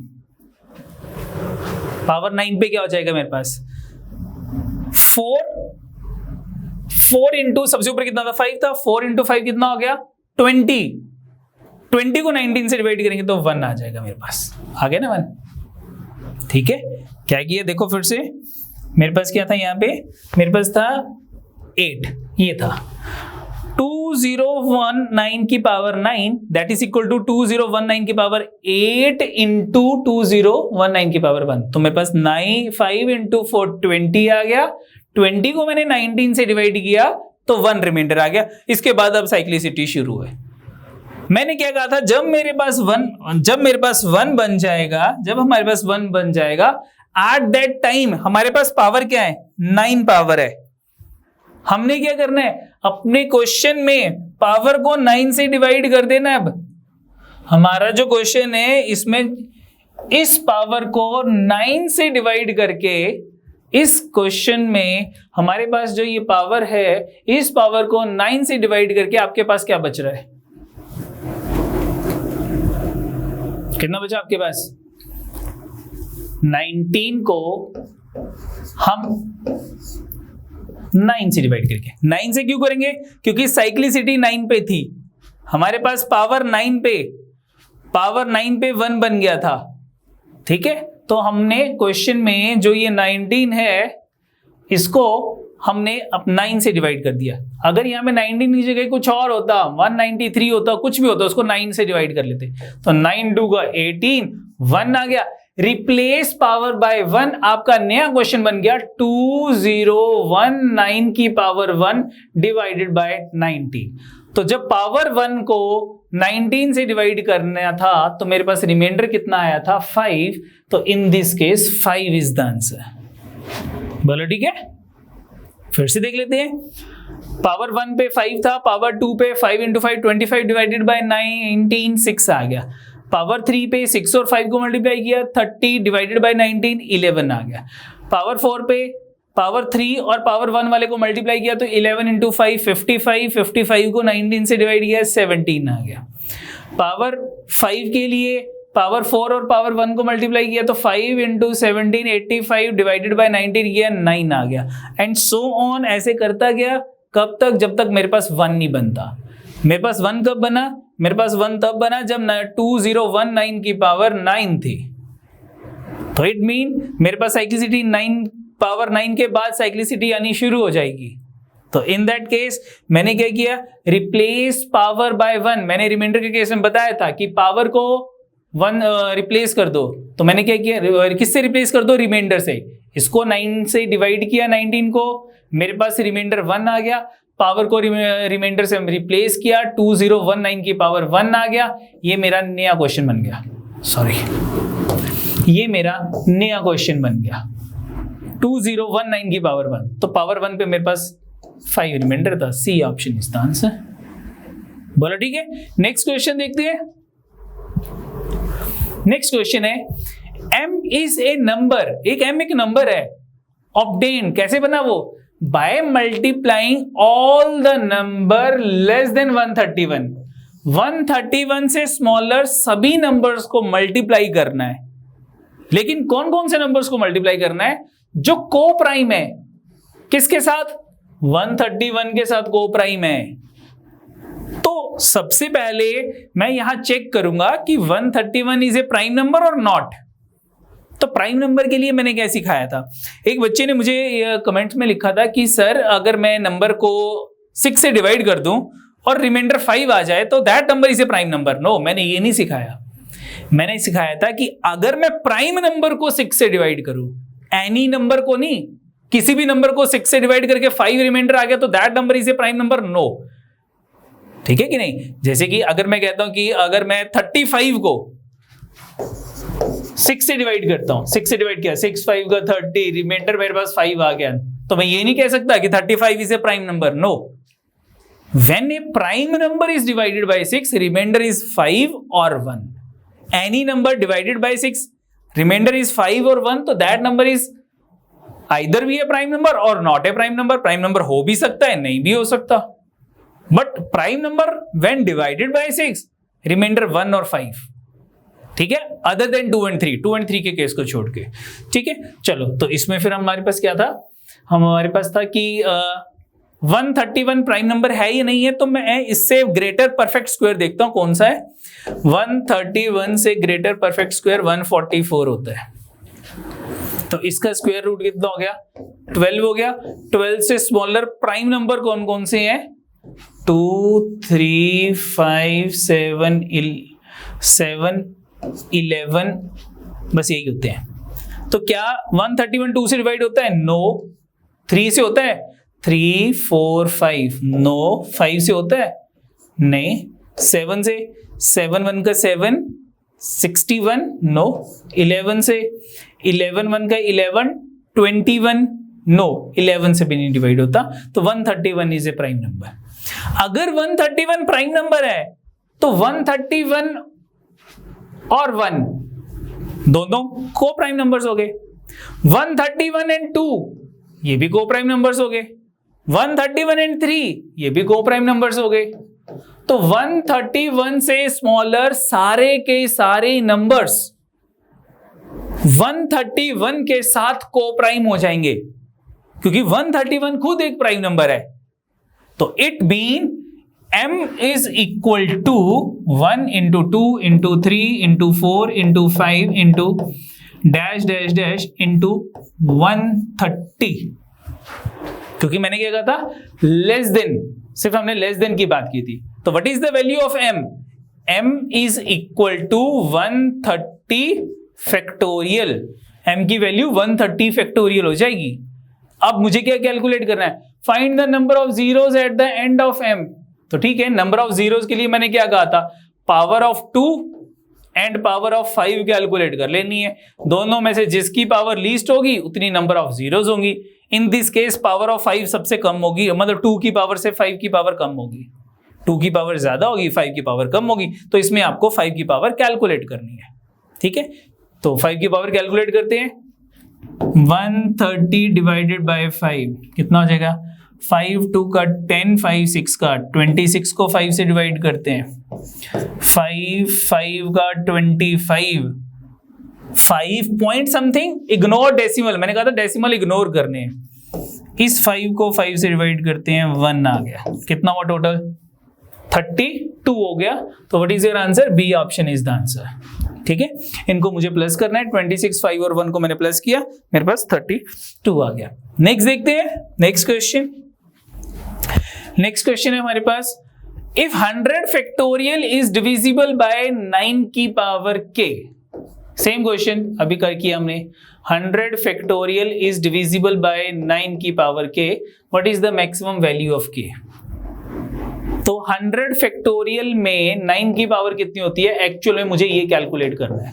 पावर 9 पे क्या हो जाएगा मेरे पास, 4 इंटू, सबसे ऊपर कितना था 5 था, 4 into 5 कितना हो गया 20 को 19 से डिवाइड करेंगे तो 1 आ जाएगा मेरे पास, आ गया ना 1। ठीक है, क्या किया देखो फिर से, मेरे पास क्या था यहाँ पे, मेरे पास था 8, ये था 2019 की power 9 that is equal to 2019 की पावर 8 इंटू 2019 की पावर 1, तो मेरे पास 5 इंटू 4 20 आ गया। 20 को मैंने 19 से डिवाइड किया तो 1 रिमाइंडर आ गया। इसके बाद अब साइक्लिसिटी शुरू है। मैंने क्या कहा था, जब मेरे पास 1 बन जाएगा, जब हमारे पास 1 बन जाएगा, एट दैट टाइम हमारे पास पावर क्या है, 9 पावर है। हमने क्या करना है, अपने क्वेश्चन में पावर को 9 से डिवाइड कर देना। अब हमारा जो क्वेश्चन है इसमें इस पावर को 9 से डिवाइड करके, इस क्वेश्चन में हमारे पास जो ये पावर है, इस पावर को 9 से डिवाइड करके आपके पास क्या बच रहा है, कितना बचा आपके पास, 19 को हम 9 से डिवाइड करके, 9 से क्यों करेंगे, क्योंकि साइक्लिसिटी 9 पे थी, हमारे पास पावर 9 पे 1 बन गया था। ठीक है, तो हमने क्वेश्चन में जो ये 19 है, इसको हमने अब 9 से डिवाइड कर दिया। अगर यहाँ पे 19 की जगह कुछ और होता, 193 होता, कुछ भी होता, उसको 9 से डिवाइड कर लेते, तो 9 2 का 18, 1 आ गया। रिप्लेस पावर बाय 1, आपका नया क्वेश्चन बन गया 2019 की पावर 1 डिवाइडेड बाय 19। तो जब पावर 1 को 19 से डिवाइड करना था तो मेरे पास रिमाइंडर कितना आया था, 5। तो in this case 5 is the answer. बोलो ठीक है, फिर से देख लेते हैं। पावर 1 पे 5 था, पावर 2 पे 5 इंटू 5 25 डिवाइडेड बाय 19 6 आ गया। पावर 3 पे 6 और 5 को मल्टीप्लाई किया, 30 डिवाइडेड बाय 19 11 आ गया। पावर 4 पे पावर 3 और पावर 1 वाले को मल्टीप्लाई किया तो 11 इंटू 5 55 को 19 से डिवाइड किया 17 आ गया। पावर 5 के लिए पावर 4 और पावर 1 को मल्टीप्लाई किया तो 5 इंटू 17 85 डिवाइडेड बाय 19 किया 9 आ गया, एंड सो ऑन, ऐसे करता गया कब तक? जब तक मेरे पास 1 नहीं बनता। मेरे पास 1 कब बना? मेरे पास 1 तब बना जब 2019 की पावर 9 थी। तो इट मीन मेरे पास साइक्लिसिटी 9 पावर 9 के बाद साइक्लिसिटी आनी शुरू हो जाएगी। तो इन दैट केस मैंने क्या किया? Replace power bye 1। मैंने रिमाइंडर के केस में बताया था कि पावर को 1 रिप्लेस कर दो। तो मैंने क्या किया? किससे रिप्लेस कर दो? रिमाइंडर से। इसको 9 से डिवाइड किया 19 को, मेरे पास रिमाइंडर 1 आ गया। पावर को रिमाइंडर से रिप्लेस किया, 2019 की पावर 1 आ गया। ये मेरा नया क्वेश्चन बन गया। सॉरी, ये मेरा नया क्वेश्चन बन गया। 2019 की पावर 1, तो पावर 1 पे मेरे पास 5 रिमाइंडर था। C option is the answer. बोलो ठीक है। नेक्स्ट क्वेश्चन देखते हैं। नेक्स्ट क्वेश्चन है, m इज ए नंबर। एक m एक नंबर है। ऑब्टेन कैसे बना वो? By multiplying all the number less than 131। 131 से स्मॉलर सभी नंबर्स को मल्टीप्लाई करना है। लेकिन कौन कौन से नंबर्स को मल्टीप्लाई करना है? जो को प्राइम है। किसके साथ? 131 के साथ को प्राइम है। तो सबसे पहले मैं यहां चेक करूंगा कि 131 इज ए प्राइम नंबर और नॉट। तो प्राइम नंबर के लिए मैंने क्या सिखाया था? एक बच्चे ने मुझे कमेंट्स में लिखा था कि सर अगर मैं नंबर को 6 से डिवाइड कर दूं और रिमाइंडर 5 आ जाए तो that number is a prime number. No, मैंने ये नहीं सिखाया। मैंने सिखाया था कि अगर मैं प्राइम नंबर को 6 से डिवाइड करूं, एनी नंबर को नहीं, किसी भी नंबर को 6 से डिवाइड करके 5 रिमाइंडर आ गया तो that number is a prime number. No, ठीक है कि नहीं? जैसे कि अगर मैं कहता हूं कि अगर मैं 35 को 6 से डिवाइड करता हूं, 6 से डिवाइड किया, 6 5 का 30, रिमाइंडर मेरे पास 5 आ गया, तो मैं ये नहीं कह सकता कि 35 is a prime number. No, when a prime number is divided by 6, remainder is 5 और 1। Any number divided by 6, remainder is 5 और 1, तो that number is either be a prime number और not a prime number. Prime number हो भी सकता है, नहीं भी हो सकता, but prime number when divided by 6, remainder 1 और 5। ठीक है, अदर देन 2 and 3, 2 and 3 के केस को छोड़ के। ठीक है, चलो तो इसमें फिर हमारे पास क्या था? हमारे पास था कि 131 प्राइम नंबर है या नहीं है। तो मैं इससे ग्रेटर परफेक्ट स्क्वायर देखता हूं कौन सा है। 131 से ग्रेटर परफेक्ट स्क्वायर 144 होता है। तो इसका स्क्वायर रूट कितना हो गया? 12 हो गया। 12 से स्मॉलर प्राइम नंबर कौन कौन से हैं? 2 3 5 7 11, बस यही होते हैं। तो क्या 131 2 से डिवाइड होता है? नो। 3 से होता है? 3 4 5। नो। 5 से होता है? नहीं। 7 से? 7 1 का 7, 61। नो। 11 से? 11 1 का 11, 21। नो, 11 से भी नहीं डिवाइड होता। तो 131 इज ए प्राइम नंबर। अगर 131 प्राइम नंबर है तो 131 और 1 दोनों को प्राइम नंबर्स हो गए। 131 and 2 ये भी को प्राइम नंबर्स हो गए। 131 and 3 ये भी को प्राइम नंबर्स हो गए। तो 131 से स्मॉलर सारे के सारे नंबर्स 131 के साथ को प्राइम हो जाएंगे, क्योंकि 131 खुद एक प्राइम नंबर है। तो it mean m is equal to 1 into 2 into 3 into 4 into 5 into dash dash dash into 130। क्योंकि मैंने क्या कहा था? लेस देन, सिर्फ हमने लेस देन की बात की थी। तो what is the value of m? m is equal to 130 factorial. m की वैल्यू 130 फैक्टोरियल हो जाएगी। अब मुझे क्या कैलकुलेट करना है? Find the number of zeros at the end of m। तो ठीक है, नंबर ऑफ जीरोस के लिए मैंने क्या कहा था? Power of 2 and power of 5 calculate कर लेनी है। दोनों में से जिसकी पावर लीस्ट होगी उतनी नंबर ऑफ जीरोस होंगी। In this case power of 5 सबसे कम होगी, मतलब 2 की पावर से 5 की पावर कम होगी। 2 की पावर ज्यादा होगी, 5 की पावर कम होगी। तो इसमें आपको 5 की पावर कैलकुलेट करनी है। ठीक है, तो 5 की पावर कैलकुलेट करते हैं। 130 डिवाइडेड बाय 5 कितना हो जाएगा? 5 2 का 10, 5 6 का 26 को 5 से डिवाइड करते हैं। 5 5 का 25, 5 पॉइंट समथिंग। इग्नोर डेसिमल, मैंने कहा था डेसिमल इग्नोर करने हैं। इस 5 को 5 से डिवाइड करते हैं, 1 आ गया। कितना हुआ टोटल? 32 हो गया। तो what is your answer? B option is the answer. ठीक है, इनको मुझे प्लस करना है। 26, 5 और 1 को मैंने प्लस किया, मेरे पास 32 आ गया। नेक्स्ट देखते हैं, नेक्स्ट क्वेश्चन। नेक्स्ट क्वेश्चन है हमारे पास, if 100 factorial is divisible by 9 की पावर k। सेम क्वेश्चन अभी कर किया हमने। 100 फैक्टोरियल इज डिविजिबल बाय 9 की power k, what is the maximum value of k? तो 100 फैक्टोरियल में 9 की पावर कितनी होती है? एक्चुअल में मुझे ये कैलकुलेट करना है।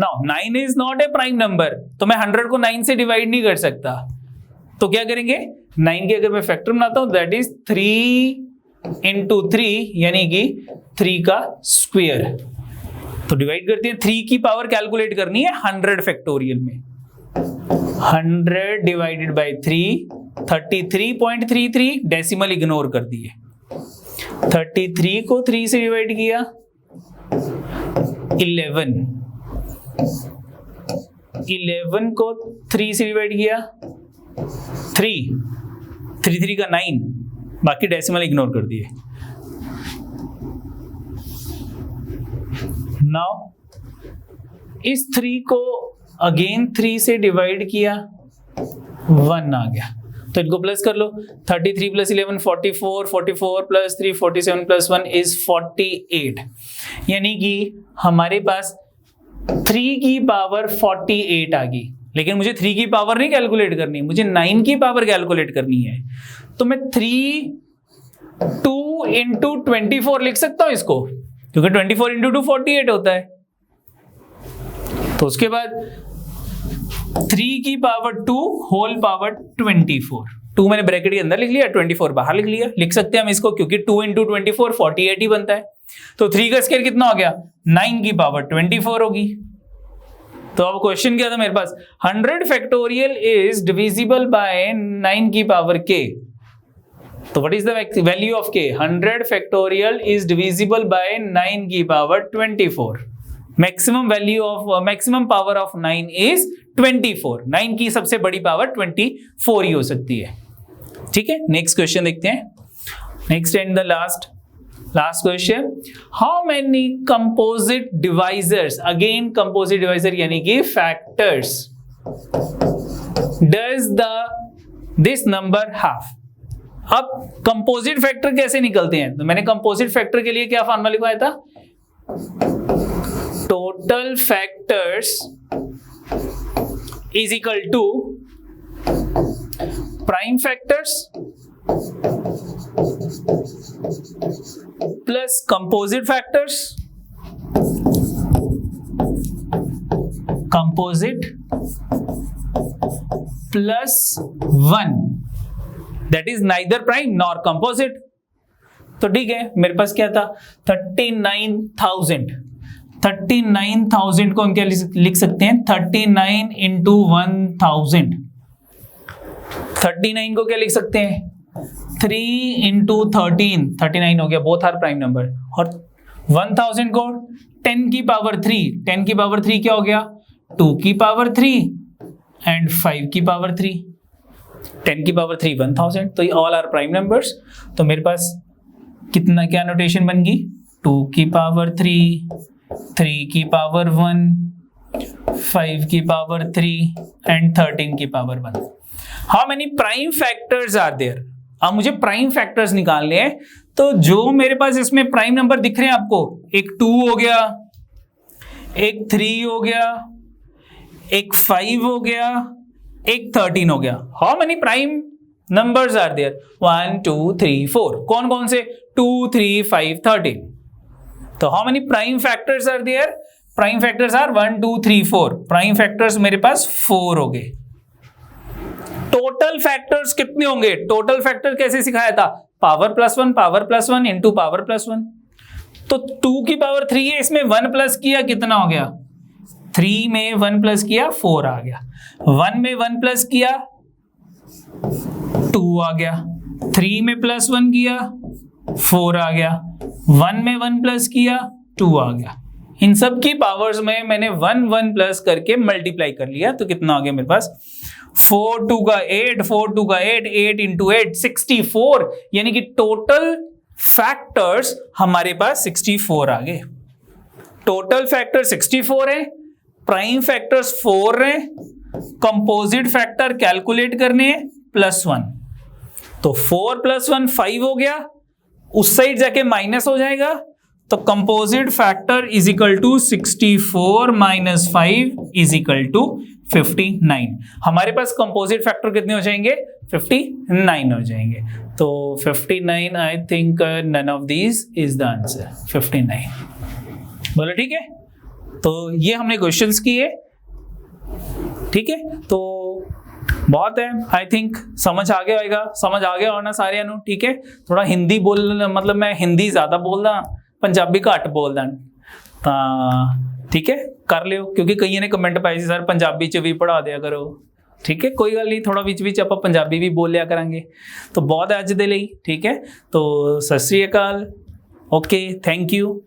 Now 9 is not a prime number, तो मैं 100 को 9 से डिवाइड नहीं कर सकता। तो क्या करेंगे? 9 के अगर मैं फैक्टर बनाता हूं, दैट इज 3 इंटू 3, यानी कि 3 का स्क्वायर। तो डिवाइड करते हैं, 3 की पावर कैलकुलेट करनी है 100 फैक्टोरियल में। 100 डिवाइडेड बाय 3, 33.33, डेसिमल इग्नोर कर दिए। 33 को 3 से डिवाइड किया, 11 को 3 से डिवाइड किया, 3 का 9, बाकी डेसिमल इग्नोर कर दिए। नाउ इस 3 को अगेन 3 से डिवाइड किया, 1 आ गया। तो इनको प्लस कर लो, 33 प्लस 11 44, 44 प्लस 3 47 प्लस 1 इज 48, यानी कि हमारे पास 3 की पावर 48 आ गई। लेकिन मुझे 3 की पावर नहीं कैलकुलेट करनी, मुझे 9 की पावर कैलकुलेट करनी है। तो मैं 2 इंटू 24 लिख सकता हूं इसको, क्योंकि 24 इंटू 2 48 होता है। तो उसके बाद 3 की पावर 2 होल पावर 24, 2 मैंने ब्रैकेट के अंदर लिख लिया, 24 बाहर लिख लिया। लिख सकते हैं हम इसको, क्योंकि 2 इंटू 24 48 ही बनता है। तो 3 का स्क्वायर कितना हो गया? 9 की पावर 24 होगी। तो अब क्वेश्चन क्या था मेरे पास? 100 फैक्टोरियल इज डिविजिबल बाय 9 की पावर k। तो what is the value of k? 100 factorial is divisible by 9 की power 24। Maximum value of maximum power of 9 is 24। 9 की सबसे बड़ी पावर 24 ही हो सकती है। ठीक है, नेक्स्ट क्वेश्चन देखते हैं। Next and the last question, how many composite divisors, again composite divisor यानी कि factors, does this number have? अब कंपोजिट फैक्टर कैसे निकलते हैं? तो मैंने कंपोजिट फैक्टर के लिए क्या फॉर्मूला लिखवाया था? Total factors is equal to prime factors plus composite factors plus 1, that is neither prime nor composite. तो ठीक है, मेरे पास क्या था? 39,000 को हम क्या लिख सकते हैं? 39 इंटू 1000। 39 को क्या लिख सकते हैं? 3 इंटू 13, 39 हो गया, बोथ आर प्राइम नंबर। और 1000 को 10 की पावर 3, 10 की पावर 3 क्या हो गया? 2 की पावर 3 एंड 5 की पावर 3। 10 की पावर 3 1000, तो ये ऑल आर प्राइम नंबर्स। तो मेरे पास कितना, क्या नोटेशन बन गई? 2 की पावर 3, 3 की पावर 1, 5 की पावर 3 एंड 13 की power 1। How many prime factors are there? अब मुझे प्राइम फैक्टर्स निकालने हैं। तो जो मेरे पास इसमें प्राइम नंबर दिख रहे हैं आपको, एक 2 हो गया, एक 3 हो गया, एक 5 हो गया, एक 13 हो गया। How many prime numbers are there? 1 2 3 4। कौन कौन से? 2 3 5 13। तो how many prime factors are there? Prime factors are 1 2 3 4। Prime factors मेरे पास 4 हो गए। टोटल फैक्टर्स कितने होंगे? टोटल फैक्टर कैसे सिखाया था? Power plus 1 into power plus 1। तो 2 की पावर 3 है, इसमें 1 प्लस किया, कितना हो गया? 3 में 1 प्लस किया, 4 आ गया। 1 में 1 प्लस किया, 2 आ गया। 3 में प्लस 1 किया, 4 आ गया। 1 में 1 प्लस किया, 2 आ गया। इन सब की पावर्स में मैंने 1 1 प्लस करके मल्टीप्लाई कर लिया, तो कितना आ गया मेरे पास? 4 2 का 8, 4 2 का 8, 8 इंटू 8 64, यानी कि टोटल फैक्टर्स हमारे पास 64 आ गए। टोटल फैक्टर 64 है, प्राइम फैक्टर्स 4 है, कंपोजिट फैक्टर कैलकुलेट करने हैं +1, तो 4 + 1 5 हो गया, उस साइड जाके माइनस हो जाएगा, तो composite factor is equal to 64 - 5 is equal to 59। हमारे पास कंपोजिट फैक्टर कितने हो जाएंगे? 59 हो जाएंगे। तो 59, I think none of these is the answer, 59। बोलो ठीक है। तो ये हमने क्वेश्चंस किए, ठीक है। तो बहुत है, आई थिंक समझ आ गया होगा, समझ आ गया होना सारे नु, ठीक है। थोड़ा हिंदी बोल, मतलब मैं हिंदी ज्यादा बोलदा, पंजाबी घट बोलदा, ठीक है, कर लियो, क्योंकि कई ने कमेंट पाए सर पंजाबी च भी पढ़ा दिया करो, ठीक है। कोई गल नहीं, थोड़ा विच आपां पंजाबी भी बोलिया करांगे। तो बहुत है अज दे लई, ठीक है। तो सत श्री अकाल, ओके, थैंक यू।